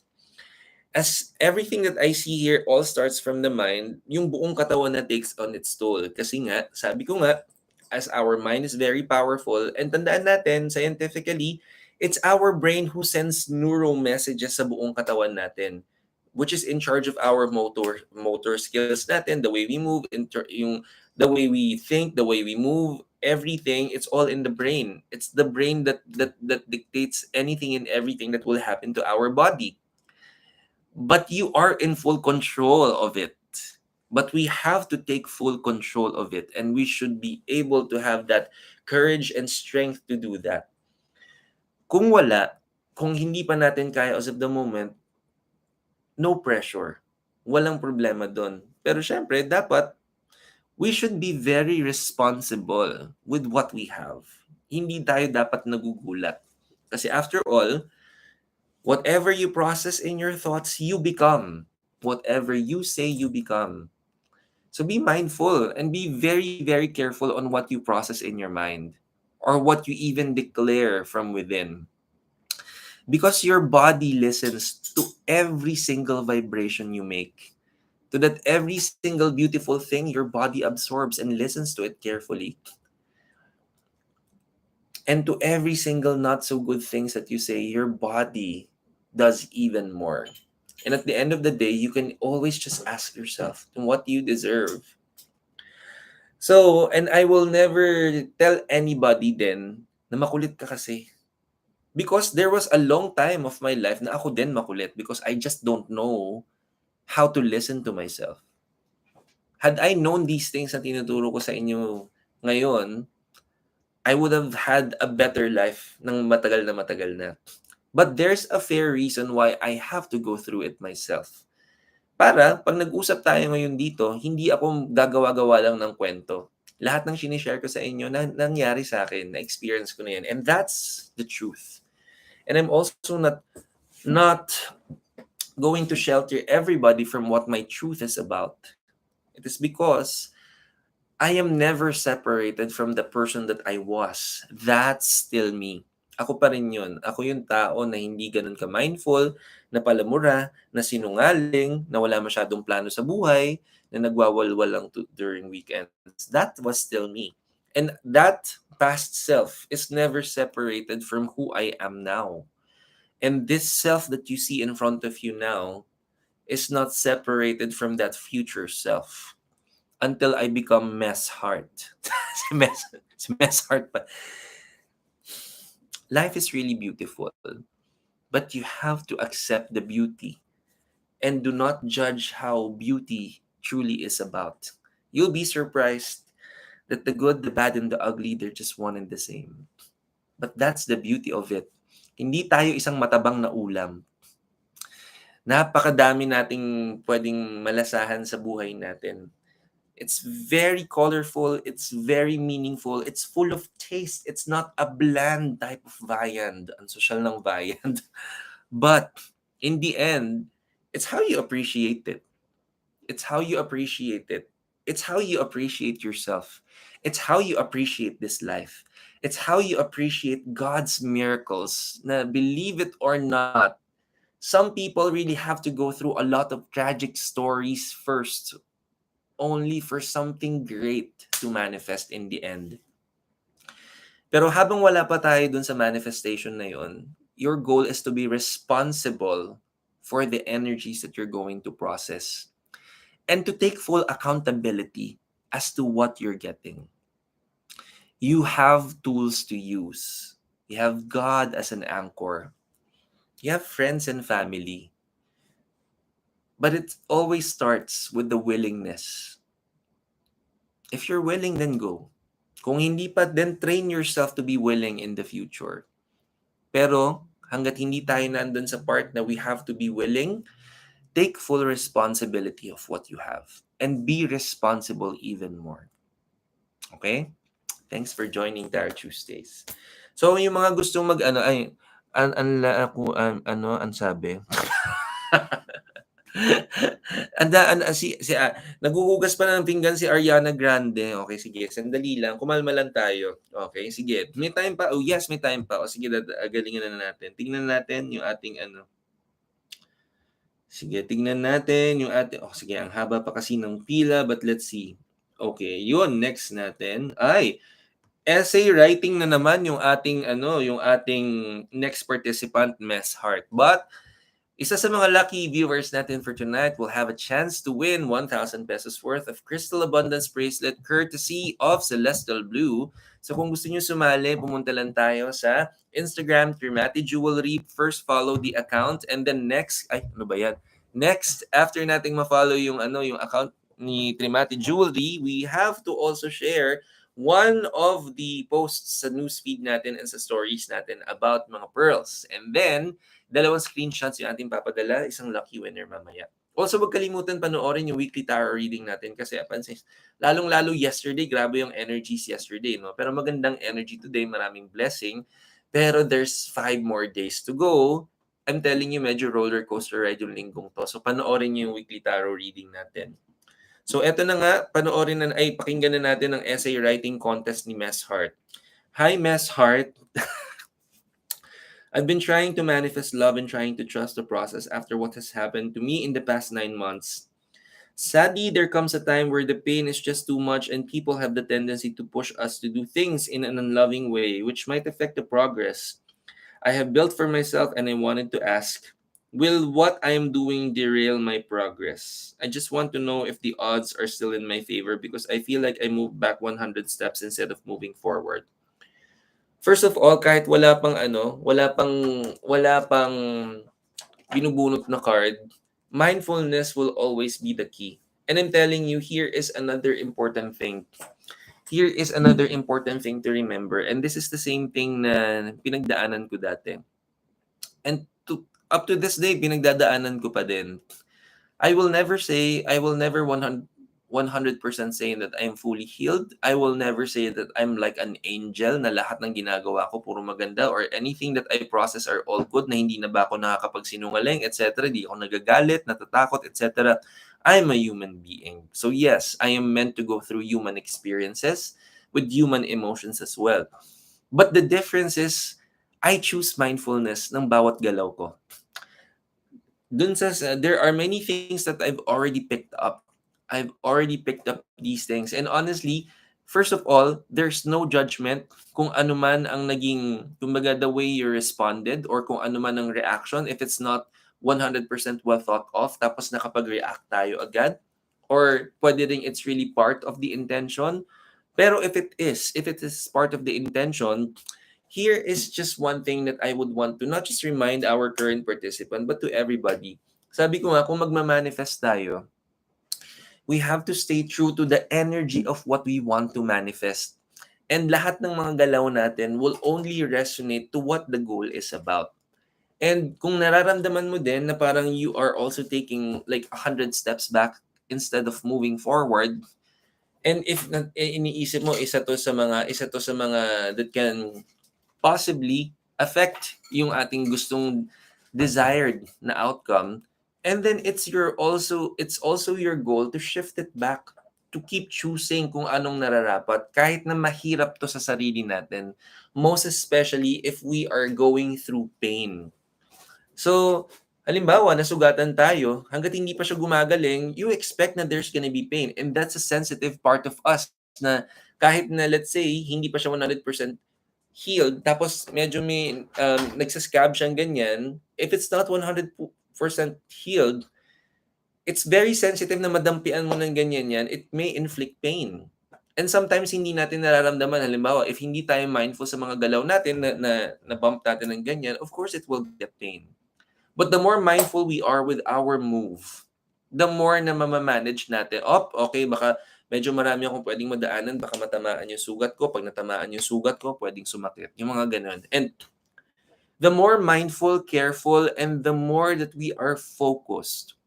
As everything that I see here all starts from the mind, yung buong katawan na takes on its toll. Kasi nga, sabi ko nga, as our mind is very powerful, and tandaan natin, scientifically, It's our brain who sends neural messages sa buong katawan natin, which is in charge of our motor skills natin, the way we move, the way we think, the way we move, everything. It's all in the brain. It's the brain that dictates anything and everything that will happen to our body. But you are in full control of it. But we have to take full control of it, and we should be able to have that courage and strength to do that. Kung wala, kung hindi pa natin kaya as of the moment, no pressure. Walang problema dun. Pero syempre, dapat we should be very responsible with what we have. Hindi tayo dapat nagugulat. Kasi after all, whatever you process in your thoughts, you become. Whatever you say, you become. So be mindful and be very, very careful on what you process in your mind or what you even declare from within. Because your body listens to every single vibration you make. To that every single beautiful thing your body absorbs and listens to it carefully. And to every single not so good things that you say, your body does even more. And at the end of the day, you can always just ask yourself what you deserve. So, and I will never tell anybody then na makulit ka kasi. Because there was a long time of my life na ako din makulit because I just don't know how to listen to myself. Had I known these things na tinuturo ko sa inyo ngayon, I would have had a better life ng matagal na matagal na. But there's a fair reason why I have to go through it myself. Para pag nag-usap tayo ngayon dito, hindi ako gagawa-gawa lang ng kwento. Lahat ng sinishare ko sa inyo na nangyari sa akin, na-experience ko na yan. And that's the truth. And I'm also not going to shelter everybody from what my truth is about. It is because I am never separated from the person that I was. That's still me. Ako pa rin yun. Ako yung tao na hindi ganun ka-mindful, na palamura, na sinungaling, na wala masyadong plano sa buhay, na nagwawalwal lang during weekends. That was still me. And that past self is never separated from who I am now. And this self that you see in front of you now is not separated from that future self until I become mess heart. mess heart pa. Life is really beautiful, but you have to accept the beauty and do not judge how beauty truly is about. You'll be surprised that the good, the bad, and the ugly, they're just one and the same. But that's the beauty of it. Hindi tayo isang matabang na ulam. Napakadami nating pwedeng malasahan sa buhay natin. It's very colorful, it's very meaningful, it's full of taste. It's not a bland type of viand, ang social ng viand. But in the end, it's how you appreciate it. It's how you appreciate it. It's how you appreciate yourself. It's how you appreciate this life. It's how you appreciate God's miracles. Na believe it or not, some people really have to go through a lot of tragic stories first, only for something great to manifest in the end. Pero habang wala pa tayo dun sa manifestation na yun, your goal is to be responsible for the energies that you're going to process and to take full accountability as to what you're getting. You have tools to use. You have God as an anchor. You have friends and family. But it always starts with the willingness. If you're willing, then go. Kung hindi pa, then train yourself to be willing in the future. Pero hanggat hindi tayo nandun sa part na we have to be willing, take full responsibility of what you have and be responsible even more. Okay? Thanks for joining Tarot Tuesdays. So yung mga gustong ang sabi. Naghuhugas pa ng pinggan si Ariana Grande. Okay, sige. Sandali lang. Kumalma lang tayo. Okay, sige. May time pa. Oh, yes, may time pa. O sige, galingan na natin. Tingnan natin yung ating Sige, tingnan natin yung ating... Oh, sige, ang haba pa kasi ng pila. But let's see. Okay, yun. Next natin. Ay, Essay writing na naman yung ating yung ating next participant, Miss Heart. But isa sa mga lucky viewers natin for tonight will have a chance to win 1,000 pesos worth of Crystal Abundance bracelet courtesy of Celestial Blue. So kung gusto niyo sumali, pumunta lang tayo sa Instagram, Trimati Jewelry. First, follow the account and then next, ay ano ba yan? Next, after nating ma-follow yung yung account ni Trimati Jewelry, we have to also share one of the posts sa newsfeed natin and sa stories natin about mga pearls. And then, dalawang screenshots yung ating papadala, isang lucky winner mamaya. Also, huwag kalimutan panoorin yung weekly tarot reading natin kasi pansin, lalong-lalo yesterday, grabe yung energies yesterday, no? Pero magandang energy today, maraming blessing. Pero there's 5 more days to go. I'm telling you, medyo roller coaster ride yung linggong to. So, panoorin niyo yung weekly tarot reading natin. So, eto na nga, pakinggan na natin ang essay writing contest ni Mess Heart. Hi, Mess Heart. I've been trying to manifest love and trying to trust the process after what has happened to me in the past 9 months. Sadly, there comes a time where the pain is just too much and people have the tendency to push us to do things in an unloving way, which might affect the progress I have built for myself. And I wanted to ask, will what I am doing derail my progress? I just want to know if the odds are still in my favor because I feel like I moved back 100 steps instead of moving forward. First of all, kahit wala pang binubunot na card, mindfulness will always be the key. And I'm telling you, here is another important thing. Here is another important thing to remember. And this is the same thing na pinagdaanan ko dati. And up to this day, pinagdadaanan ko pa din. I will never 100% say that I'm fully healed. I will never say that I'm like an angel na lahat ng ginagawa ko puro maganda or anything that I process are all good na hindi na ba ako nakakapagsinungaling, etc. Di ako nagagalit, natatakot, etc. I'm a human being. So yes, I am meant to go through human experiences with human emotions as well. But the difference is, I choose mindfulness ng bawat galaw ko. There are many things that I've already picked up. I've already picked up these things. And honestly, first of all, there's no judgment kung ano man ang naging, kumbaga, the way you responded or kung ano man ang reaction, if it's not 100% well thought of, tapos nakapag-react tayo agad, or pwede rin it's really part of the intention. Pero if it is part of the intention, here is just one thing that I would want to not just remind our current participant, but to everybody. Sabi ko nga, kung magmamanifest tayo, we have to stay true to the energy of what we want to manifest. And lahat ng mga galaw natin will only resonate to what the goal is about. And kung nararamdaman mo din na parang you are also taking like 100 steps back instead of moving forward, and if iniisip mo isa to sa mga that can possibly affect yung ating gustong desired na outcome, and then it's also your goal to shift it back, to keep choosing kung anong nararapat kahit na mahirap to sa sarili natin, most especially if we are going through pain. So halimbawa nasugatan tayo, hangga't hindi pa siya gumagaling, you expect na there's gonna be pain, and that's a sensitive part of us na kahit na let's say hindi pa siya 100% healed, tapos medyo may nagsascab siyang ganyan, if it's not 100% healed, it's very sensitive na madampian mo ng ganyan yan, it may inflict pain. And sometimes hindi natin nararamdaman, halimbawa, if hindi tayo mindful sa mga galaw natin na bump natin ng ganyan, of course it will get pain. But the more mindful we are with our move, the more na mamamanage natin, okay, baka medyo marami akong pwedeng madaanan, baka matamaan yung sugat ko. Pag natamaan yung sugat ko, pwedeng sumakit. Yung mga ganun. And the more mindful, careful, and the more that we are focused,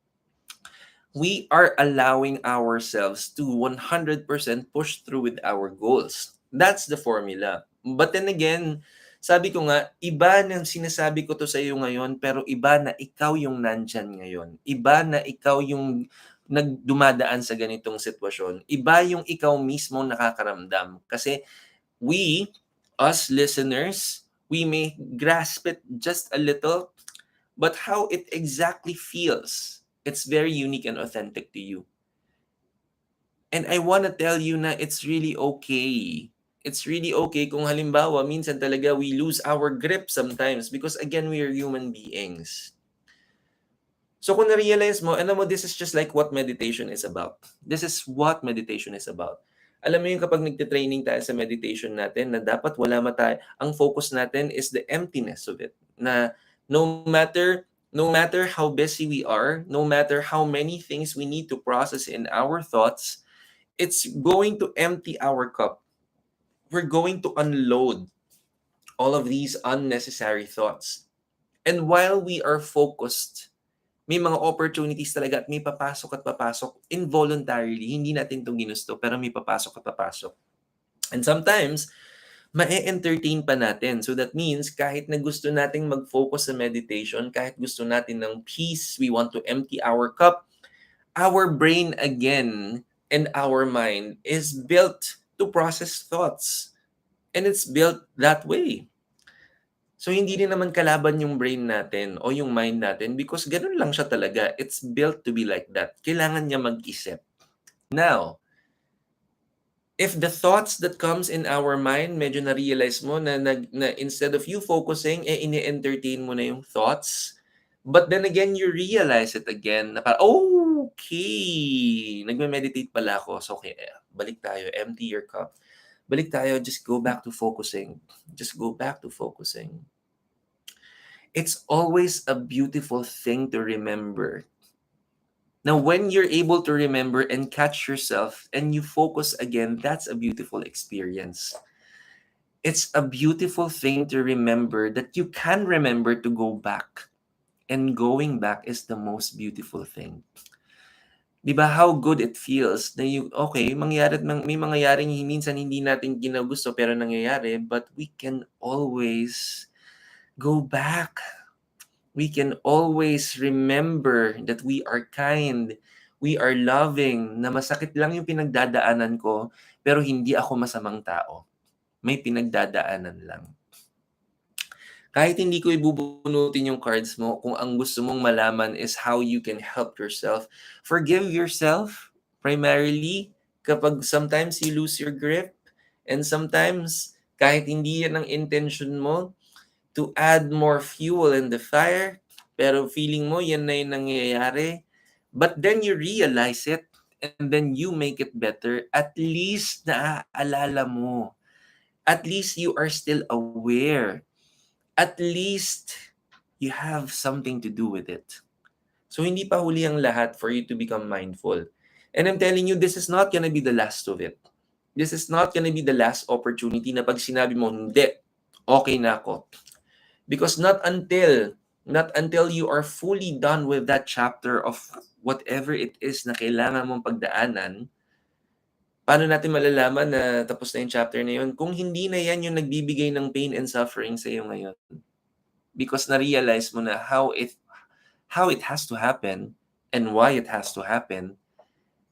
we are allowing ourselves to 100% push through with our goals. That's the formula. But then again, sabi ko nga, iba ng sinasabi ko to sa iyo ngayon, pero iba na ikaw yung nandyan ngayon. Iba na ikaw yung nagdumadaan sa ganitong sitwasyon. Iba yung ikaw mismo nakakaramdam. Kasi us listeners, we may grasp it just a little, but how it exactly feels, it's very unique and authentic to you. And I want to tell you na it's really okay. It's really okay kung halimbawa, minsan talaga we lose our grip sometimes because again, we are human beings. So kung na-realize mo, alam mo, this is just like what meditation is about. This is what meditation is about. Alam mo yung kapag nagte-training tayo sa meditation natin na dapat wala ang focus natin is the emptiness of it. Na no matter how busy we are, no matter how many things we need to process in our thoughts, it's going to empty our cup. We're going to unload all of these unnecessary thoughts. And while we are focused, may mga opportunities talaga at may papasok at papasok involuntarily. Hindi natin itong ginusto, pero may papasok at papasok. And sometimes, ma-entertain pa natin. So that means, kahit na gusto nating mag-focus sa meditation, kahit gusto natin ng peace, we want to empty our cup, our brain again and our mind is built to process thoughts. And it's built that way. So, hindi rin naman kalaban yung brain natin o yung mind natin because ganun lang siya talaga. It's built to be like that. Kailangan niya mag-isip. Now, if the thoughts that comes in our mind, medyo na-realize mo na instead of you focusing, ini-entertain mo na yung thoughts. But then again, you realize it again na parang, okay, nagme-meditate pala ako. So, okay, balik tayo, empty your cup. Balik tayo, just go back to focusing. Just go back to focusing. It's always a beautiful thing to remember. Now, when you're able to remember and catch yourself and you focus again, that's a beautiful experience. It's a beautiful thing to remember that you can remember to go back. And going back is the most beautiful thing. Diba how good it feels na okay, may mangyayaring minsan hindi natin ginagusto pero nangyayari, but we can always go back. We can always remember that we are kind, we are loving, na masakit lang yung pinagdadaanan ko, pero hindi ako masamang tao. May pinagdadaanan lang. Kahit hindi ko ibubunutin yung cards mo, kung ang gusto mong malaman is how you can help yourself, forgive yourself primarily kapag sometimes you lose your grip, and sometimes kahit hindi yan ang intention mo, to add more fuel in the fire, pero feeling mo yan na yung nangyayari, but then you realize it, and then you make it better, at least naaalala mo. At least you are still aware. At least you have something to do with it. So hindi pa huli ang lahat for you to become mindful. And I'm telling you, this is not gonna be the last of it. This is not gonna be the last opportunity na pag sinabi mo, hindi, okay na ako. Because not until you are fully done with that chapter of whatever it is na kailangan mong pagdaanan, paano natin malalaman na tapos na yung chapter na yun kung hindi na yan yung nagbibigay ng pain and suffering sa iyo ngayon? Because na-realize mo na how it has to happen and why it has to happen.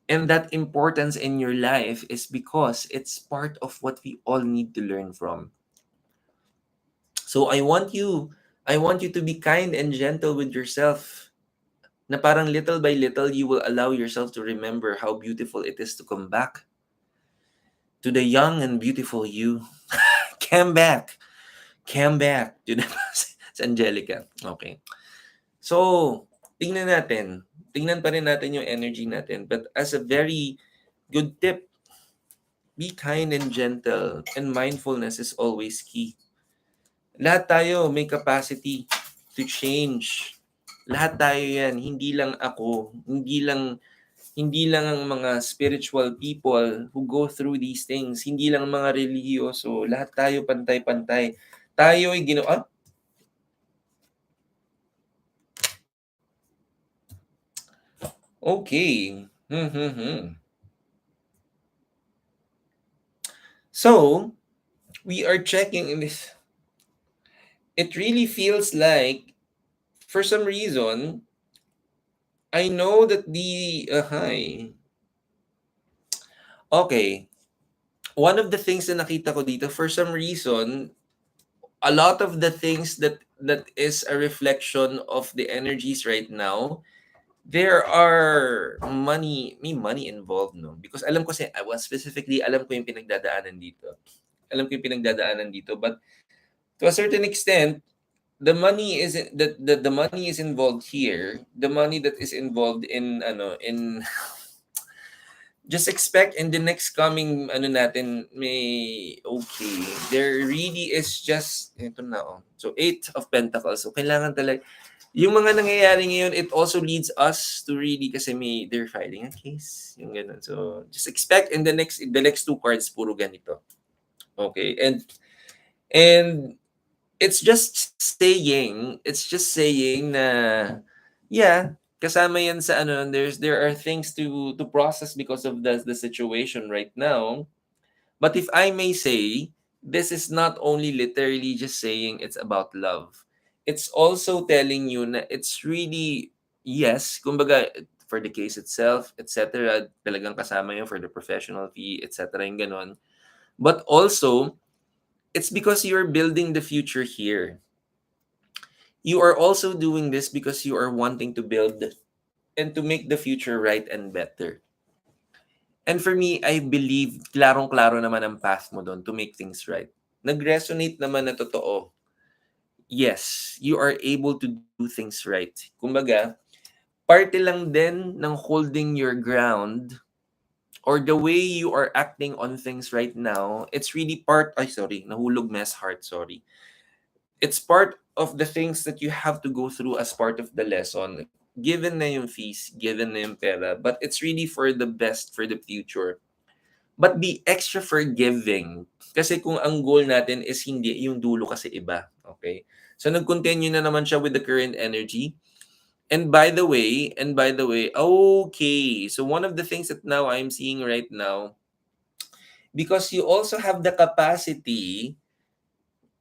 And that importance in your life is because it's part of what we all need to learn from. So I want you to be kind and gentle with yourself. Na parang little by little, you will allow yourself to remember how beautiful it is to come back to the young and beautiful you. Come back to the Angelica. Okay. So, tingnan pa rin natin yung energy natin. But as a very good tip, be kind and gentle, and mindfulness is always key. Lahat tayo may capacity to change. Lahat tayo yan, hindi lang ako, hindi lang ang mga spiritual people who go through these things, hindi lang mga religyoso, lahat tayo pantay-pantay. Tayo ay ginawa. Okay. So, we are checking in this. It really feels like, for some reason, I know that okay. One of the things na nakita ko dito, for some reason, a lot of the things that is a reflection of the energies right now, there are may money involved, no? Because alam ko alam ko yung pinagdadaanan dito. alam ko yung pinagdadaanan dito, but to a certain extent, the money is the money is involved here. The money that is involved in just expect in the next coming natin may okay. There really is just ito na oh. So 8 of Pentacles. So kailangan talaga yung mga nangyayari ngayon, it also leads us to really kasi they're filing a case. Yung ganun. So just expect in the next 2 cards puro ganito. Okay. And it's just saying na yeah, kasama yan sa there are things to process because of the situation right now. But if I may say, this is not only literally just saying it's about love. It's also telling you na it's really yes, kumbaga for the case itself, etc. Talagang kasama yun for the professional fee, etc. Yung ganon. But also, it's because you're building the future here. You are also doing this because you are wanting to build and to make the future right and better. And for me, I believe klarong-klaro naman ang path mo doon to make things right. Nag-resonate naman na totoo. Yes, you are able to do things right. Kumbaga, parte lang din ng holding your ground or the way you are acting on things right now, it's really nahulog mess heart, sorry. It's part of the things that you have to go through as part of the lesson. Given na yung fees, given na yung pera, but it's really for the best for the future. But be extra forgiving. Kasi kung ang goal natin is hindi, yung dulo kasi iba. Okay? So nag-continue na naman siya with the current energy. And by the way, okay. So one of the things that now I'm seeing right now, because you also have the capacity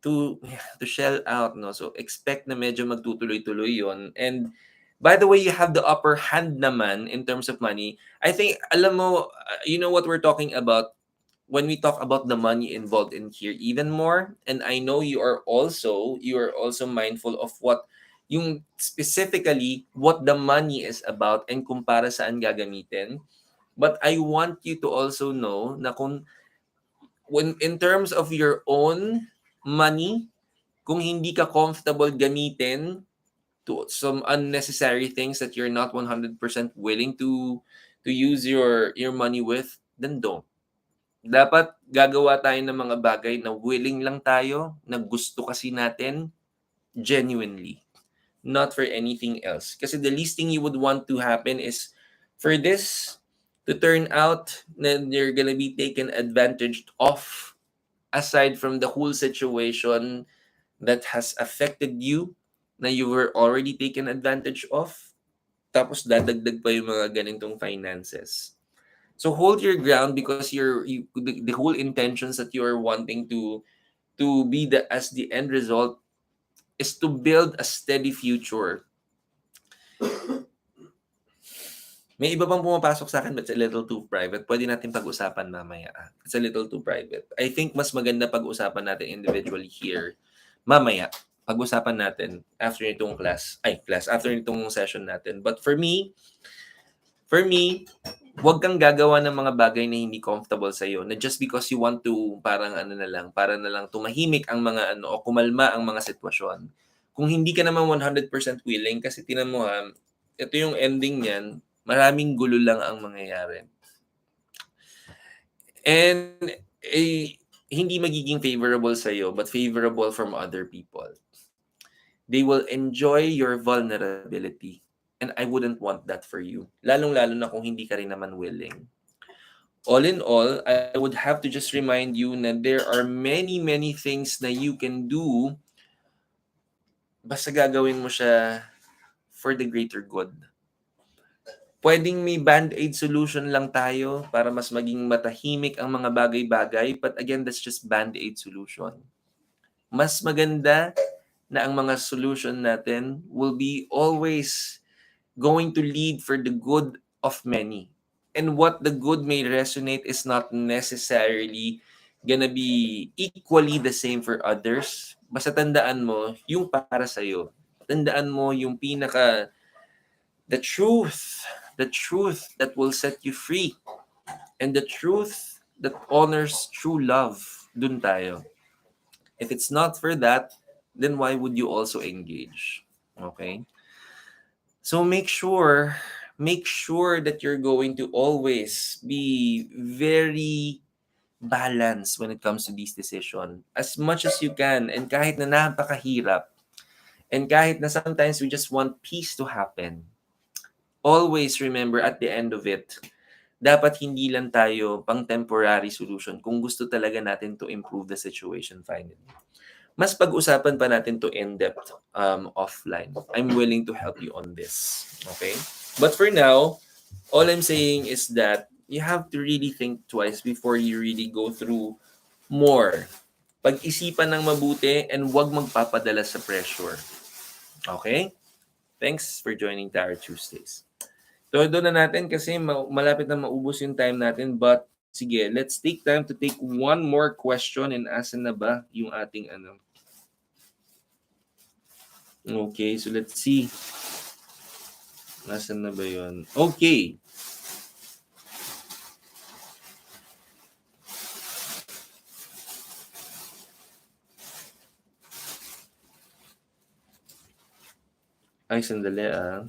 to shell out, no? So expect na medyo magtutuloy-tuloy yon. And by the way, you have the upper hand naman in terms of money. I think, alam mo, you know what we're talking about when we talk about the money involved in here even more. And I know you are also mindful of what yung specifically what the money is about and kung para saan gagamitin. But I want you to also know na when in terms of your own money, kung hindi ka comfortable gamitin to some unnecessary things that you're not 100% willing to use your money with, then don't. Dapat gagawa tayo ng mga bagay na willing lang tayo, na gusto kasi natin, genuinely. Not for anything else. Kasi the least thing you would want to happen is for this to turn out na you're gonna be taken advantage of, aside from the whole situation that has affected you, na you were already taken advantage of, tapos dadagdag pa yung mga ganitong finances. So hold your ground because the whole intentions that you are wanting to be as the end result is to build a steady future. May iba pang pumapasok sa akin but it's a little too private. Pwede natin pag-usapan mamaya. It's a little too private. I think mas maganda pag-usapan natin individually here mamaya. Pag-usapan natin after nitong after nitong session natin. But for me, huwag kang gagawa ng mga bagay na hindi comfortable sa'yo na just because you want to para na lang tumahimik ang mga o kumalma ang mga sitwasyon. Kung hindi ka naman 100% willing, kasi tinan mo ito yung ending niyan, maraming gulo lang ang mangyayari. And hindi magiging favorable sa'yo, but favorable from other people. They will enjoy your vulnerability. And I wouldn't want that for you. Lalong-lalo na kung hindi ka rin naman willing. All in all, I would have to just remind you na there are many, many things na you can do basta gagawin mo siya for the greater good. Pwedeng may band-aid solution lang tayo para mas maging matahimik ang mga bagay-bagay, but again, that's just band-aid solution. Mas maganda na ang mga solution natin will be always going to lead for the good of many. And what the good may resonate is not necessarily gonna be equally the same for others. Basta tandaan mo yung para sa'yo. Tandaan mo yung the truth that will set you free, and the truth that honors true love. dun tayo. If it's not for that, then why would you also engage? Okay? So make sure that you're going to always be very balanced when it comes to this decision as much as you can, and kahit na napakahirap, and kahit na sometimes we just want peace to happen, always remember at the end of it, dapat hindi lang tayo pang temporary solution kung gusto talaga natin to improve the situation finally. Mas pag-usapan pa natin to in-depth offline. I'm willing to help you on this. Okay? But for now, all I'm saying is that you have to really think twice before you really go through more. Pag-isipan ng mabuti and huwag magpapadala sa pressure. Okay? Thanks for joining Tarot Tuesdays. Todo na natin kasi malapit na maubos yung time natin, but sige, let's take time to take one more question. And asan na ba yung ating ano? Okay, so let's see. Nasaan na ba yun? Okay. Ay, sandali ah.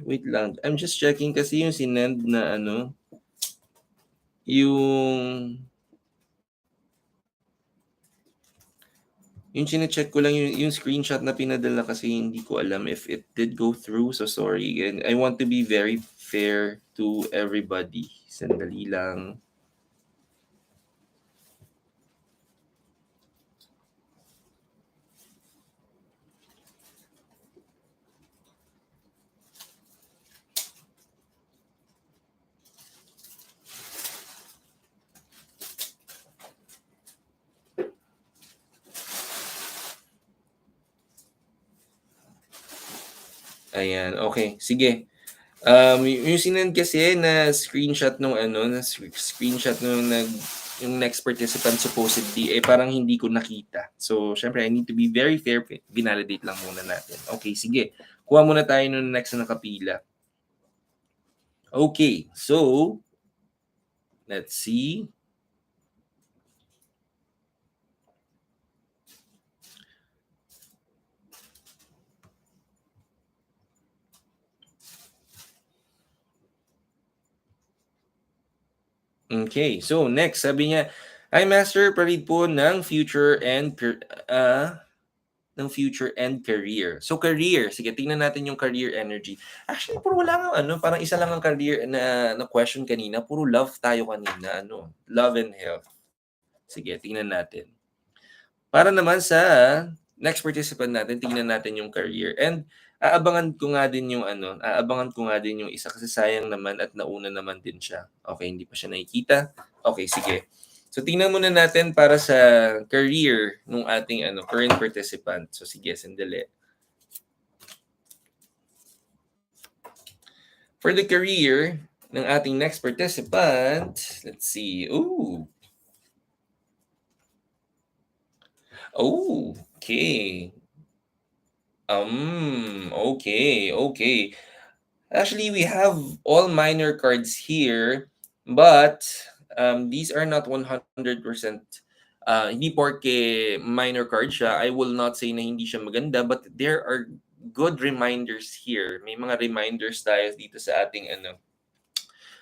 Wait lang. I'm just checking kasi yung sinend na ano, yung chine-check ko lang yung screenshot na pinadala kasi hindi ko alam if it did go through. So sorry. And I want to be very fair to everybody. Sandali lang. Ayan, okay. Sige. Yung sinend kasi na screenshot nung ano, na screenshot nung yung next participant supposedly, parang hindi ko nakita. So, syempre, I need to be very fair. Binalidate lang muna natin. Okay, sige. Kuha muna tayo nung next na nakapila. Okay, so, let's see. Okay, so next, sabi niya, "Hi Master, parid po ng future and career." So career, sige, tingnan natin yung career energy. Actually, puro wala nga ano, parang isa lang ang career na question kanina, puro love tayo kanina, ano, love and health. Sige, tingnan natin. Para naman sa next participant natin, tingnan natin yung career. And aabangan ko nga din yung isa kasi sayang naman at nauna naman din siya. Okay, hindi pa siya nakikita. Okay, sige. So tingnan muna natin para sa career ng ating current participant. So sige, sandali. For the career ng ating next participant, let's see. Okay. Okay. Actually, we have all minor cards here, but these are not 100%. Hindi porke minor card siya, I will not say na hindi siya maganda, but there are good reminders here. May mga reminders tayo dito sa ating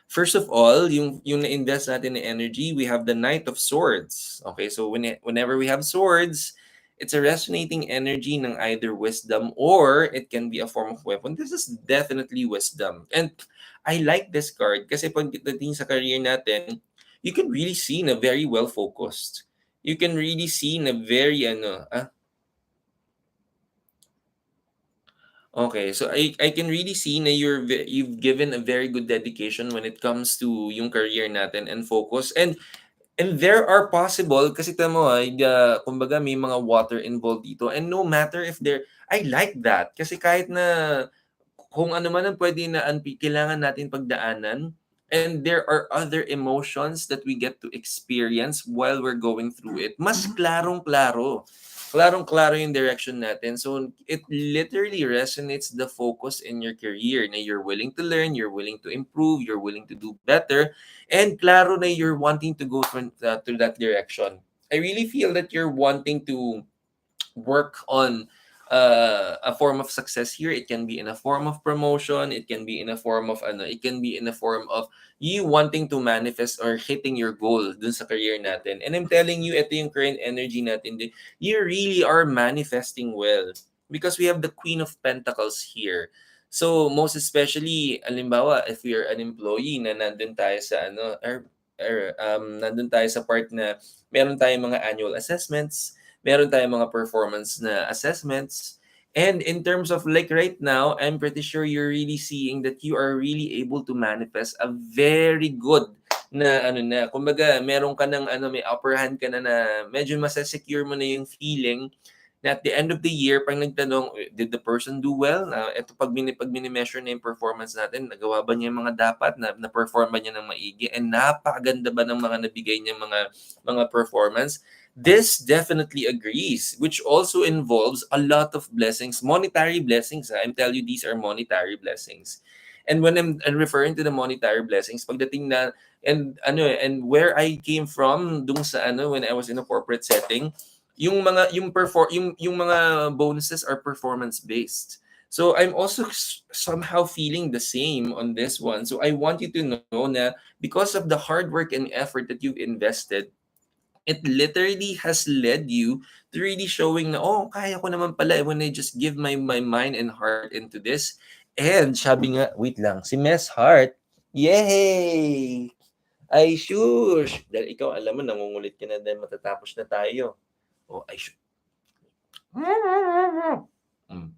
First of all, yung na-invest natin na energy, we have the Knight of Swords. Okay, so whenever we have swords, it's a resonating energy ng either wisdom or it can be a form of weapon. This is definitely wisdom. And I like this card kasi pagdating sa career natin, you can really see na very well focused. You can really see na very Okay, so I can really see na you've given a very good dedication when it comes to yung career natin and focus. And there are possible kasi tamo kumbaga may mga water involved dito, and no matter if there I like that kasi kahit na kung ano man ang pwede na kailangan natin pagdaanan, and there are other emotions that we get to experience while we're going through it, mas klarong-klaro. Klarong-klaro yung direction natin. So, it literally resonates the focus in your career na you're willing to learn, you're willing to improve, you're willing to do better, and klaro na you're wanting to go to that direction. I really feel that you're wanting to work on a form of success here. It can be in a form of promotion. It can be in a form of ano. It can be in a form of you wanting to manifest or hitting your goal dun sa career natin. And I'm telling you, ito yung current energy natin. You really are manifesting well because we have the Queen of Pentacles here. So most especially, alimbawa, if you're an employee na nandun tayo sa ano, nandun tayo sa part na meron tayong mga annual assessments, meron tayong mga performance na assessments. And in terms of like right now, I'm pretty sure you're really seeing that you are really able to manifest a very good na ano na, kumbaga meron ka ng ano, may upper hand ka na medyo masasecure mo na yung feeling na at the end of the year, pag nagtanong, did the person do well? Ito pag mini-measure na yung performance natin, nagawa ba niya yung mga dapat, na-perform ba niya ng maigi, and napakaganda ba ng mga nabigay niya mga performance? This definitely agrees, which also involves a lot of blessings, monetary blessings. I'm telling you, these are monetary blessings. And when I'm referring to the monetary blessings, pagdating na, and where I came from, dung sa ano, when I was in a corporate setting, yung mga bonuses are performance based. So I'm also somehow feeling the same on this one. So I want you to know na because of the hard work and effort that you've invested, it literally has led you to really showing na, oh, kaya ko naman pala when I just give my mind and heart into this. And sabi nga, wait lang, si Miss Heart, yay! Ay, shush! Dahil ikaw, alam mo, nangungulit ka na dahil matatapos na tayo. Oh, ay, shush. Mm.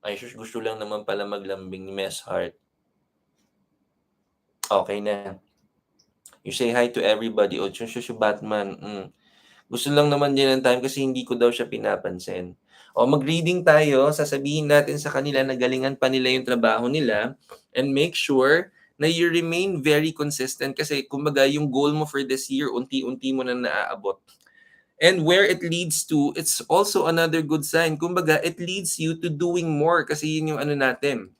Ay, shush, gusto lang naman pala maglambing ni Miss Heart. Okay na. You say hi to everybody. Oh, shush, shush, Batman. Gusto lang naman niya ng time kasi hindi ko daw siya pinapansin. O mag-reading tayo, sasabihin natin sa kanila na galingan pa nila yung trabaho nila, and make sure na you remain very consistent kasi kumbaga yung goal mo for this year, unti-unti mo na naaabot. And where it leads to, it's also another good sign. Kumbaga, it leads you to doing more kasi yun yung ano natin,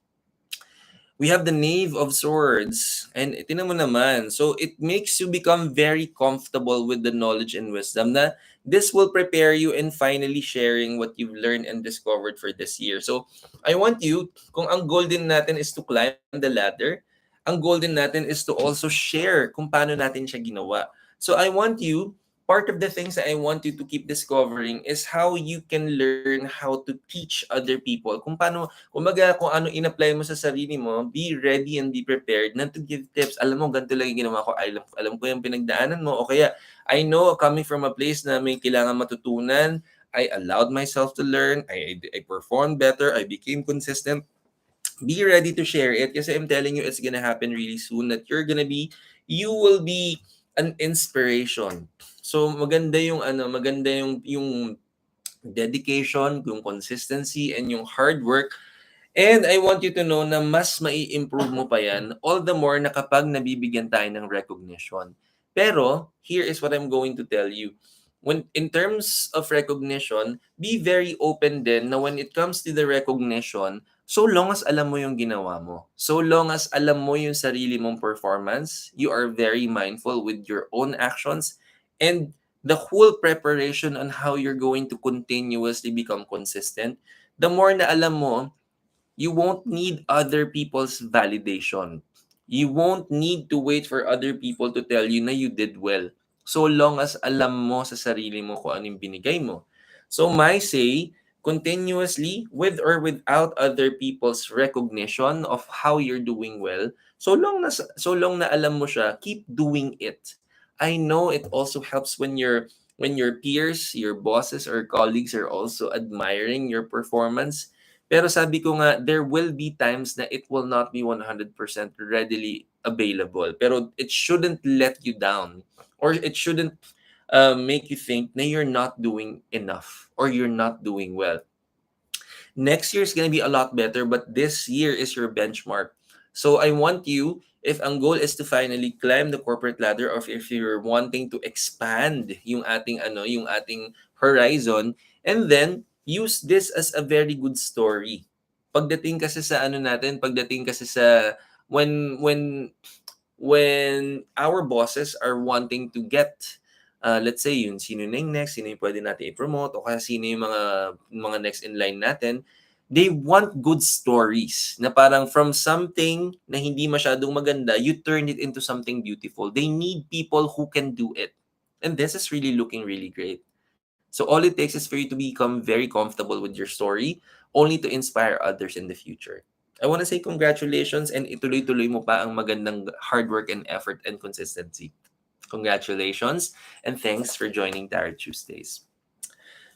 we have the Knave of Swords. And tinan mo naman, so it makes you become very comfortable with the knowledge and wisdom na this will prepare you in finally sharing what you've learned and discovered for this year. So I want you, kung ang goal din natin is to climb the ladder, ang goal din natin is to also share kung paano natin siya ginawa. So I want you, part of the things that I want you to keep discovering is how you can learn how to teach other people. Kung paano, kumbaga kung ano in-apply mo sa sarili mo, be ready and be prepared na to give tips. Alam mo, ganito lang yung ginawa ko. Alam ko yung pinagdaanan mo. O kaya, I know coming from a place na may kailangan matutunan, I allowed myself to learn, I performed better, I became consistent. Be ready to share it kasi I'm telling you, it's gonna happen really soon that you will be an inspiration. So maganda yung ano, maganda yung dedication, yung consistency, and yung hard work. And I want you to know na mas mai-improve mo pa yan, all the more na kapag nabibigyan tayo ng recognition. Pero, here is what I'm going to tell you. When in terms of recognition, be very open din na when it comes to the recognition, so long as alam mo yung ginawa mo, so long as alam mo yung sarili mong performance, you are very mindful with your own actions, and the whole preparation on how you're going to continuously become consistent, the more na alam mo, you won't need other people's validation. You won't need to wait for other people to tell you na you did well. So long as alam mo sa sarili mo kung anong binigay mo. So my say, continuously, with or without other people's recognition of how you're doing well, so long na alam mo siya, keep doing it. I know it also helps when your peers, your bosses or colleagues are also admiring your performance. Pero sabi ko nga, there will be times na it will not be 100% readily available. Pero it shouldn't let you down, or it shouldn't make you think na you're not doing enough or you're not doing well. Next year is going to be a lot better, but this year is your benchmark. So I want you, if ang goal is to finally climb the corporate ladder, or if you're wanting to expand yung ating horizon, and then use this as a very good story. Pagdating kasi sa pagdating kasi sa when our bosses are wanting to get, let's say, yun, sino na yung next, sino yung pwede natin i-promote, o kaya sino yung mga next in line natin, they want good stories na parang from something na hindi masyadong maganda, you turn it into something beautiful. They need people who can do it. And this is really looking really great. So all it takes is for you to become very comfortable with your story, only to inspire others in the future. I want to say congratulations, and ituloy-tuloy mo pa ang magandang hard work and effort and consistency. Congratulations, and thanks for joining Tarot Tuesdays.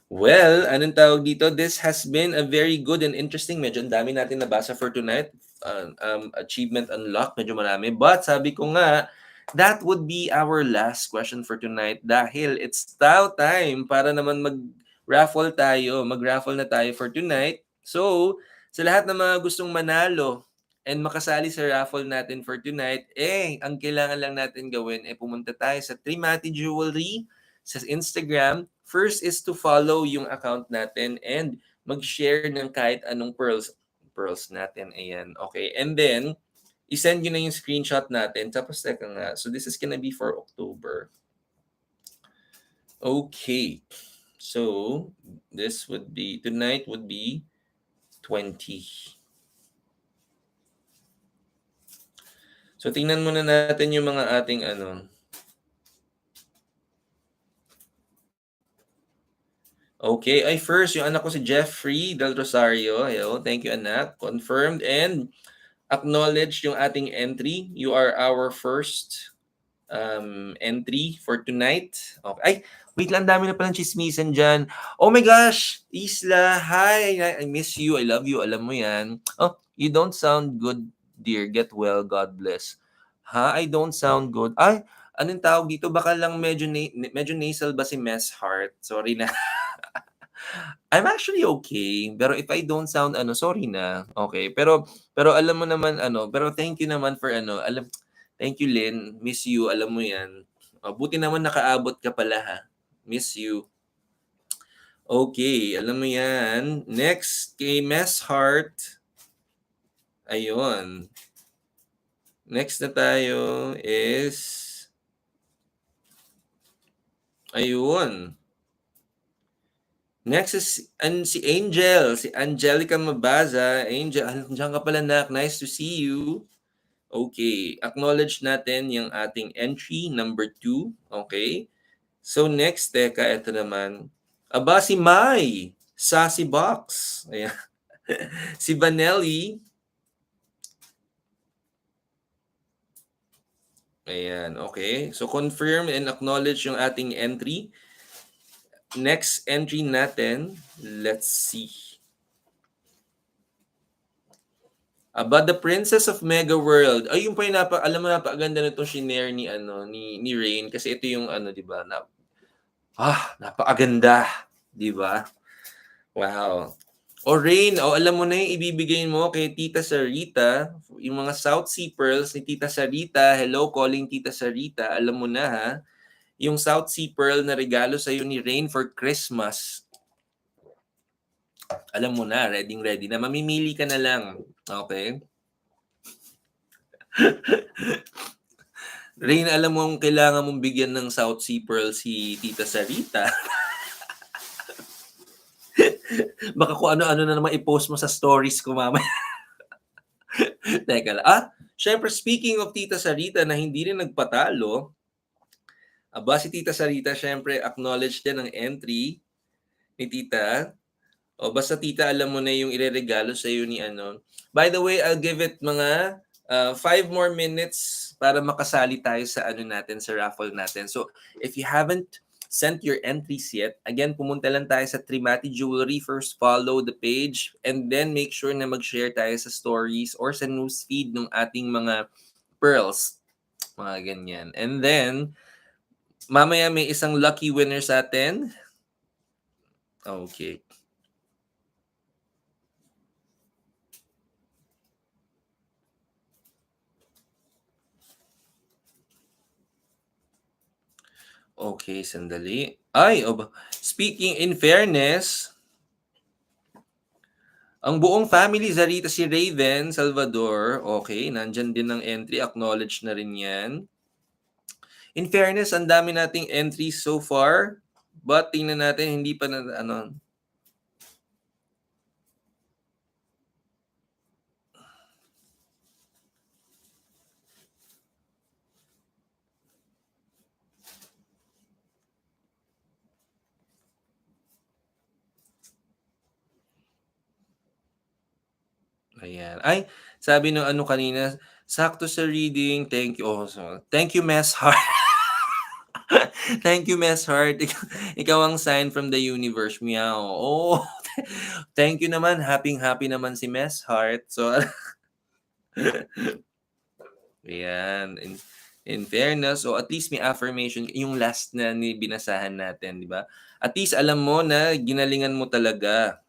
Well, anong tawag dito? This has been a very good and interesting. Medyo ang dami natin nabasa for tonight. Achievement unlocked, medyo marami. But sabi ko nga, that would be our last question for tonight dahil it's now time para naman mag-raffle na tayo for tonight. So, sa lahat ng mga gustong manalo and makasali sa raffle natin for tonight, ang kailangan lang natin gawin pumunta tayo sa Trimati Jewelry sa Instagram. First is to follow yung account natin and mag-share ng kahit anong pearls natin. Ayan, okay. And then, isend nyo na yung screenshot natin. Tapos, teka nga. So, this is gonna be for October. Okay. So, tonight would be 20. So, tingnan muna natin yung mga ating Okay. First, yung anak ko si Jeffrey Del Rosario. Ayo, thank you, anak. Confirmed and acknowledged yung ating entry. You are our first entry for tonight. Okay. Ay, wait lang, dami na palang chismisan dyan. Oh my gosh, Isla, hi. I miss you. I love you. Alam mo yan. Oh, you don't sound good, dear. Get well. God bless. I don't sound good. Ay, anong tawag dito? Baka lang medyo nasal ba si Mess Heart? Sorry na. I'm actually okay, pero if I don't sound sorry na. Okay, pero alam mo naman pero thank you naman for thank you, Lynn. Miss you, alam mo 'yan. Buti naman nakaabot ka pala, ha. Miss you. Okay, alam mo 'yan. Next kay Mess Heart. Ayun. Next na tayo is ayun. Next is si Angel, si Angelica Mabaza. Angel, andiyan ka pala, nak. Nice to see you. Okay, acknowledge natin yung ating entry number 2. Okay. So next, teka, ito naman. Aba, si Mai, Sassy Box. Ayan. Si Vanelli. Ayan, okay. So confirm and acknowledge yung ating entry. Next entry natin, let's see. About the Princess of Mega World. Ay, yung pa yung alam mo, napakaganda na itong shinare ni Rain. Kasi ito yung di ba, napakaganda. Di ba? Wow. O Rain, alam mo na yung ibibigay mo kay Tita Sarita. Yung mga South Sea Pearls ni Tita Sarita. Hello, calling Tita Sarita. Alam mo na, ha? Yung South Sea Pearl na regalo sa'yo ni Rain for Christmas. Alam mo na, ready na. Mamimili ka na lang. Okay? Rain, alam mo kailangan mong bigyan ng South Sea Pearl si Tita Sarita. Baka kung ano-ano na naman i-post mo sa stories ko mamaya. Teka lang. Syempre, speaking of Tita Sarita na hindi rin nagpatalo, si Tita Sarita, syempre, acknowledge din ang entry ni Tita. Basta Tita, alam mo na yung ireregalo sa iyo ni By the way, I'll give it mga 5 more minutes para makasali tayo sa natin, sa raffle natin. So, if you haven't sent your entries yet, again, pumunta lang tayo sa Trimati Jewelry. First, follow the page and then make sure na mag-share tayo sa stories or sa newsfeed ng ating mga pearls. Mga ganyan. And then, mamaya may isang lucky winner sa atin. Okay. Okay, sandali. Ay, speaking in fairness, ang buong family, Zarita, si Raven, Salvador, okay, nandyan din ang entry, acknowledge na rin yan. In fairness, ang dami nating entries so far, but tingnan natin, hindi pa na, ano, ayan. Ay, sabi ng ano kanina, sakto sa reading, thank you. Oh, so, thank you, Mess Heart. Thank you, Mess Heart. Ikaw ang sign from the universe. Meow. Oh, thank you naman. Happy naman si Mess Heart. So, ayan. In fairness, so at least may affirmation. Yung last na binasahan natin, di ba? At least alam mo na ginalingan mo talaga.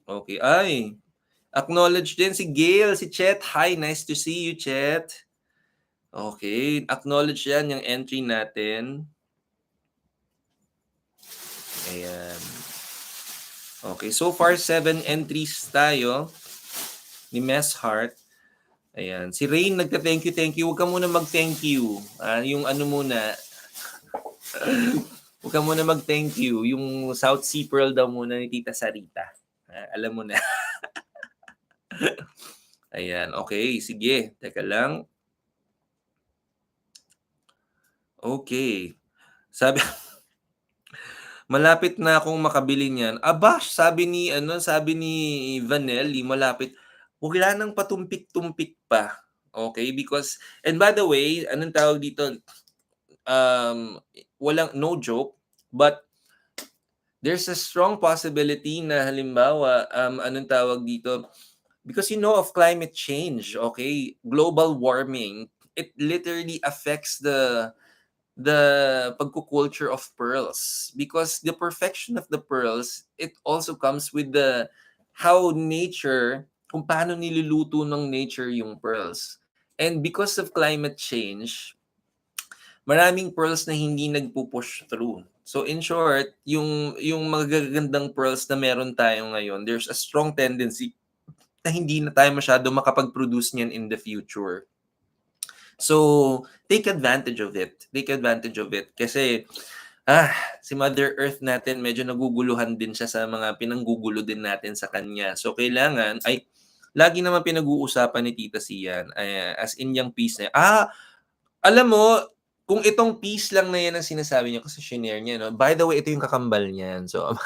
Okay. Ay, acknowledge din si Gail, si Chet. Hi, nice to see you, Chet. Okay. Acknowledge yan yung entry natin. Ayan. Okay. So far, 7 entries tayo ni Mess Heart. Ayan. Si Rain, thank you. Huwag ka muna mag-thank you. Yung ano muna. Huwag ka muna mag-thank you. Yung South Sea Pearl daw muna ni Tita Sarita. Alam mo na. Ayan. Okay. Sige. Teka lang. Okay. Sabi, malapit na akong makabili niyan. Aba, sabi ni Vanelli, malapit. Wala nang patumpik-tumpik pa. Okay? Because, and by the way, anong tawag dito? Walang, no joke, but there's a strong possibility na halimbawa, anong tawag dito? Because you know of climate change, okay? Global warming, it literally affects the pagkukulture of pearls because the perfection of the pearls, it also comes with the how nature, kung paano niluluto ng nature yung pearls. And because of climate change, maraming pearls na hindi nagpo-push through. So in short, yung magagandang pearls na meron tayo ngayon, there's a strong tendency na hindi na tayo masyado makapag-produce niyan in the future. So, take advantage of it. Take advantage of it. Kasi, si Mother Earth natin, medyo naguguluhan din siya sa mga pinanggugulo din natin sa kanya. So, kailangan, lagi naman pinag-uusapan ni Tita Sian, as in yung peace na, alam mo, kung itong piece lang na yan ang sinasabi niya kasi shinare niya, no? By the way, ito yung kakambal niyan. So,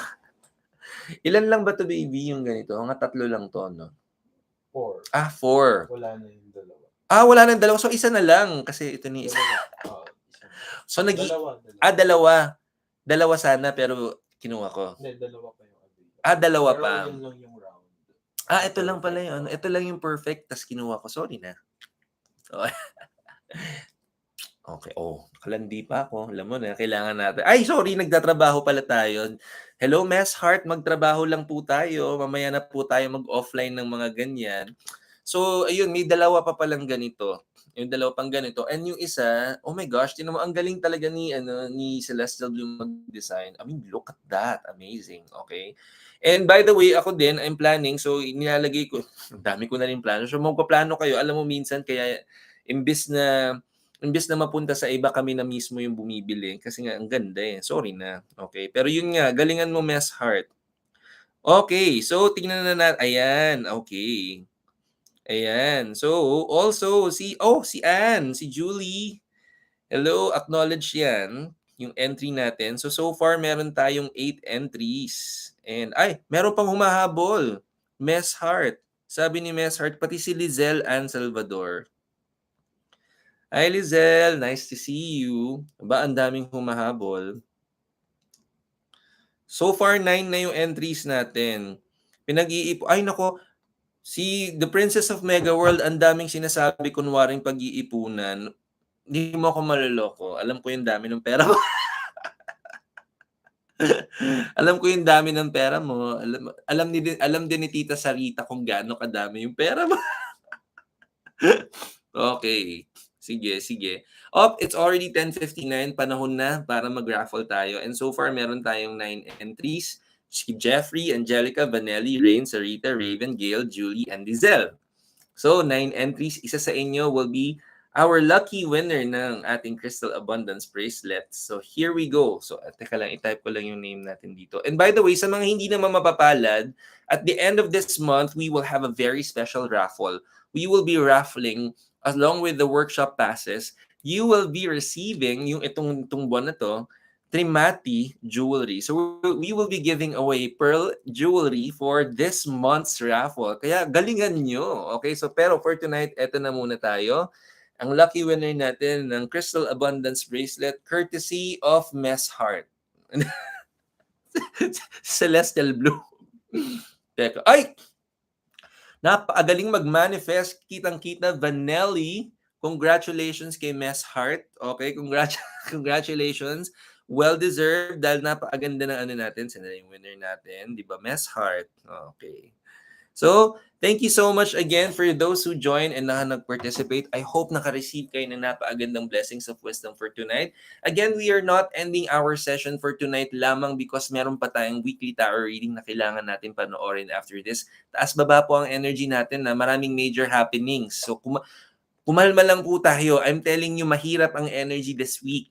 ilan lang ba to baby yung ganito? Mga 3 lang to, no? 4. 4. Wala na yung dalawa. Wala nang dalawa. So, isa na lang. Kasi ito ni isa. So, Dalawa. Dalawa sana, pero kinuha ko. Hindi, dalawa pa yung dalawa pero pa. yun lang yung round. Ito lang pala yun. Ito lang yung perfect, tas kinuha ko. Sorry na. Okay. Nakalandi pa ako. Alam mo na, kailangan natin. Ay, sorry, nagtatrabaho pala tayo. Hello, Mess Heart. Magtrabaho lang po tayo. Mamaya na po tayo mag-offline ng mga ganyan. So, ayun, may dalawa pa palang ganito. Yung dalawa pang ganito. And yung isa, oh my gosh, tinan mo, ang galing talaga ni Celestial Bloom mag-design. I mean, look at that. Amazing. Okay. And by the way, ako din, I'm planning. So, nilalagay ko, ang dami ko na rin plano. So, magpaplano kayo. Alam mo, minsan, kaya, imbis na mapunta sa iba, kami na mismo yung bumibili. Kasi nga, ang ganda eh. Sorry na. Okay. Pero yun nga, galingan mo, Mess Heart. Okay. So, tingnan na natin. Ayan. Okay. Ayan. So, also, si Anne, si Julie. Hello, acknowledge yan, yung entry natin. So far, meron tayong 8 entries. And, meron pang humahabol. Mess Heart. Sabi ni Mess Heart, pati si Lizelle Ann Salvador. Hi, Lizelle. Nice to see you. Ang daming humahabol. So far, 9 na yung entries natin. Ay nako, si The Princess of Mega World, ang daming sinasabi kunwaring pag-iipunan. Hindi mo ako maloloko. Alam ko yung dami ng pera mo. Alam ko yung dami ng pera mo. Alam din ni Tita Sarita kung gaano kadami yung pera mo. Okay. Sige, sige. It's already 10:59. Panahon na para mag-raffle tayo. And so far, meron tayong 9 entries. Si Jeffrey, Angelica, Vanelli, Rain, Sarita, Raven, Gail, Julie, and Lizelle. So, 9 entries. Isa sa inyo will be our lucky winner ng ating Crystal Abundance Bracelet. So, here we go. So, teka lang, i-type ko lang yung name natin dito. And by the way, sa mga hindi naman mapapalad, at the end of this month, we will have a very special raffle. We will be raffling, along with the workshop passes, you will be receiving yung itong buwan na to, Trimati jewelry. So we will be giving away pearl jewelry for this month's raffle. Kaya galingan nyo. Okay, so pero for tonight, eto na muna tayo. Ang lucky winner natin ng Crystal Abundance Bracelet courtesy of Mess Heart. Celestial Blue. Teka. Ay! Napakagaling mag-manifest. Kitang-kita, Vanelli. Congratulations kay Mess Heart. Okay, congratulations. Well-deserved dahil napakaganda ng ano natin. Sino yung winner natin? Di ba? Mess Heart. Okay. So, thank you so much again for those who joined and nag-participate. I hope naka-receive kayo ng napakagandang blessings of wisdom for tonight. Again, we are not ending our session for tonight lamang because meron pa tayong weekly tarot reading na kailangan natin panoorin after this. Taas-baba po ang energy natin na maraming major happenings. So, kumalma lang po tayo. I'm telling you, mahirap ang energy this week.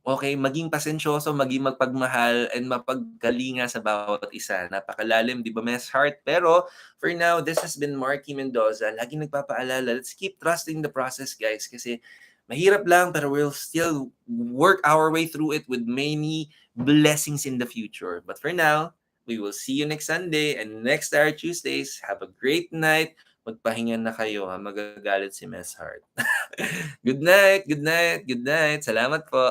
Okay, maging pasensyoso, maging magpagmahal, and mapagkalinga sa bawat isa. Napakalalim, di ba, Mess Heart? Pero, for now, this has been Marky Mendoza. Laging nagpapaalala, let's keep trusting the process, guys. Kasi mahirap lang, pero we'll still work our way through it with many blessings in the future. But for now, we will see you next Sunday and next Star Tuesdays. Have a great night. Magpahinga na kayo, ha? Magagalit si Mess Heart. Good night, good night, good night. Salamat po.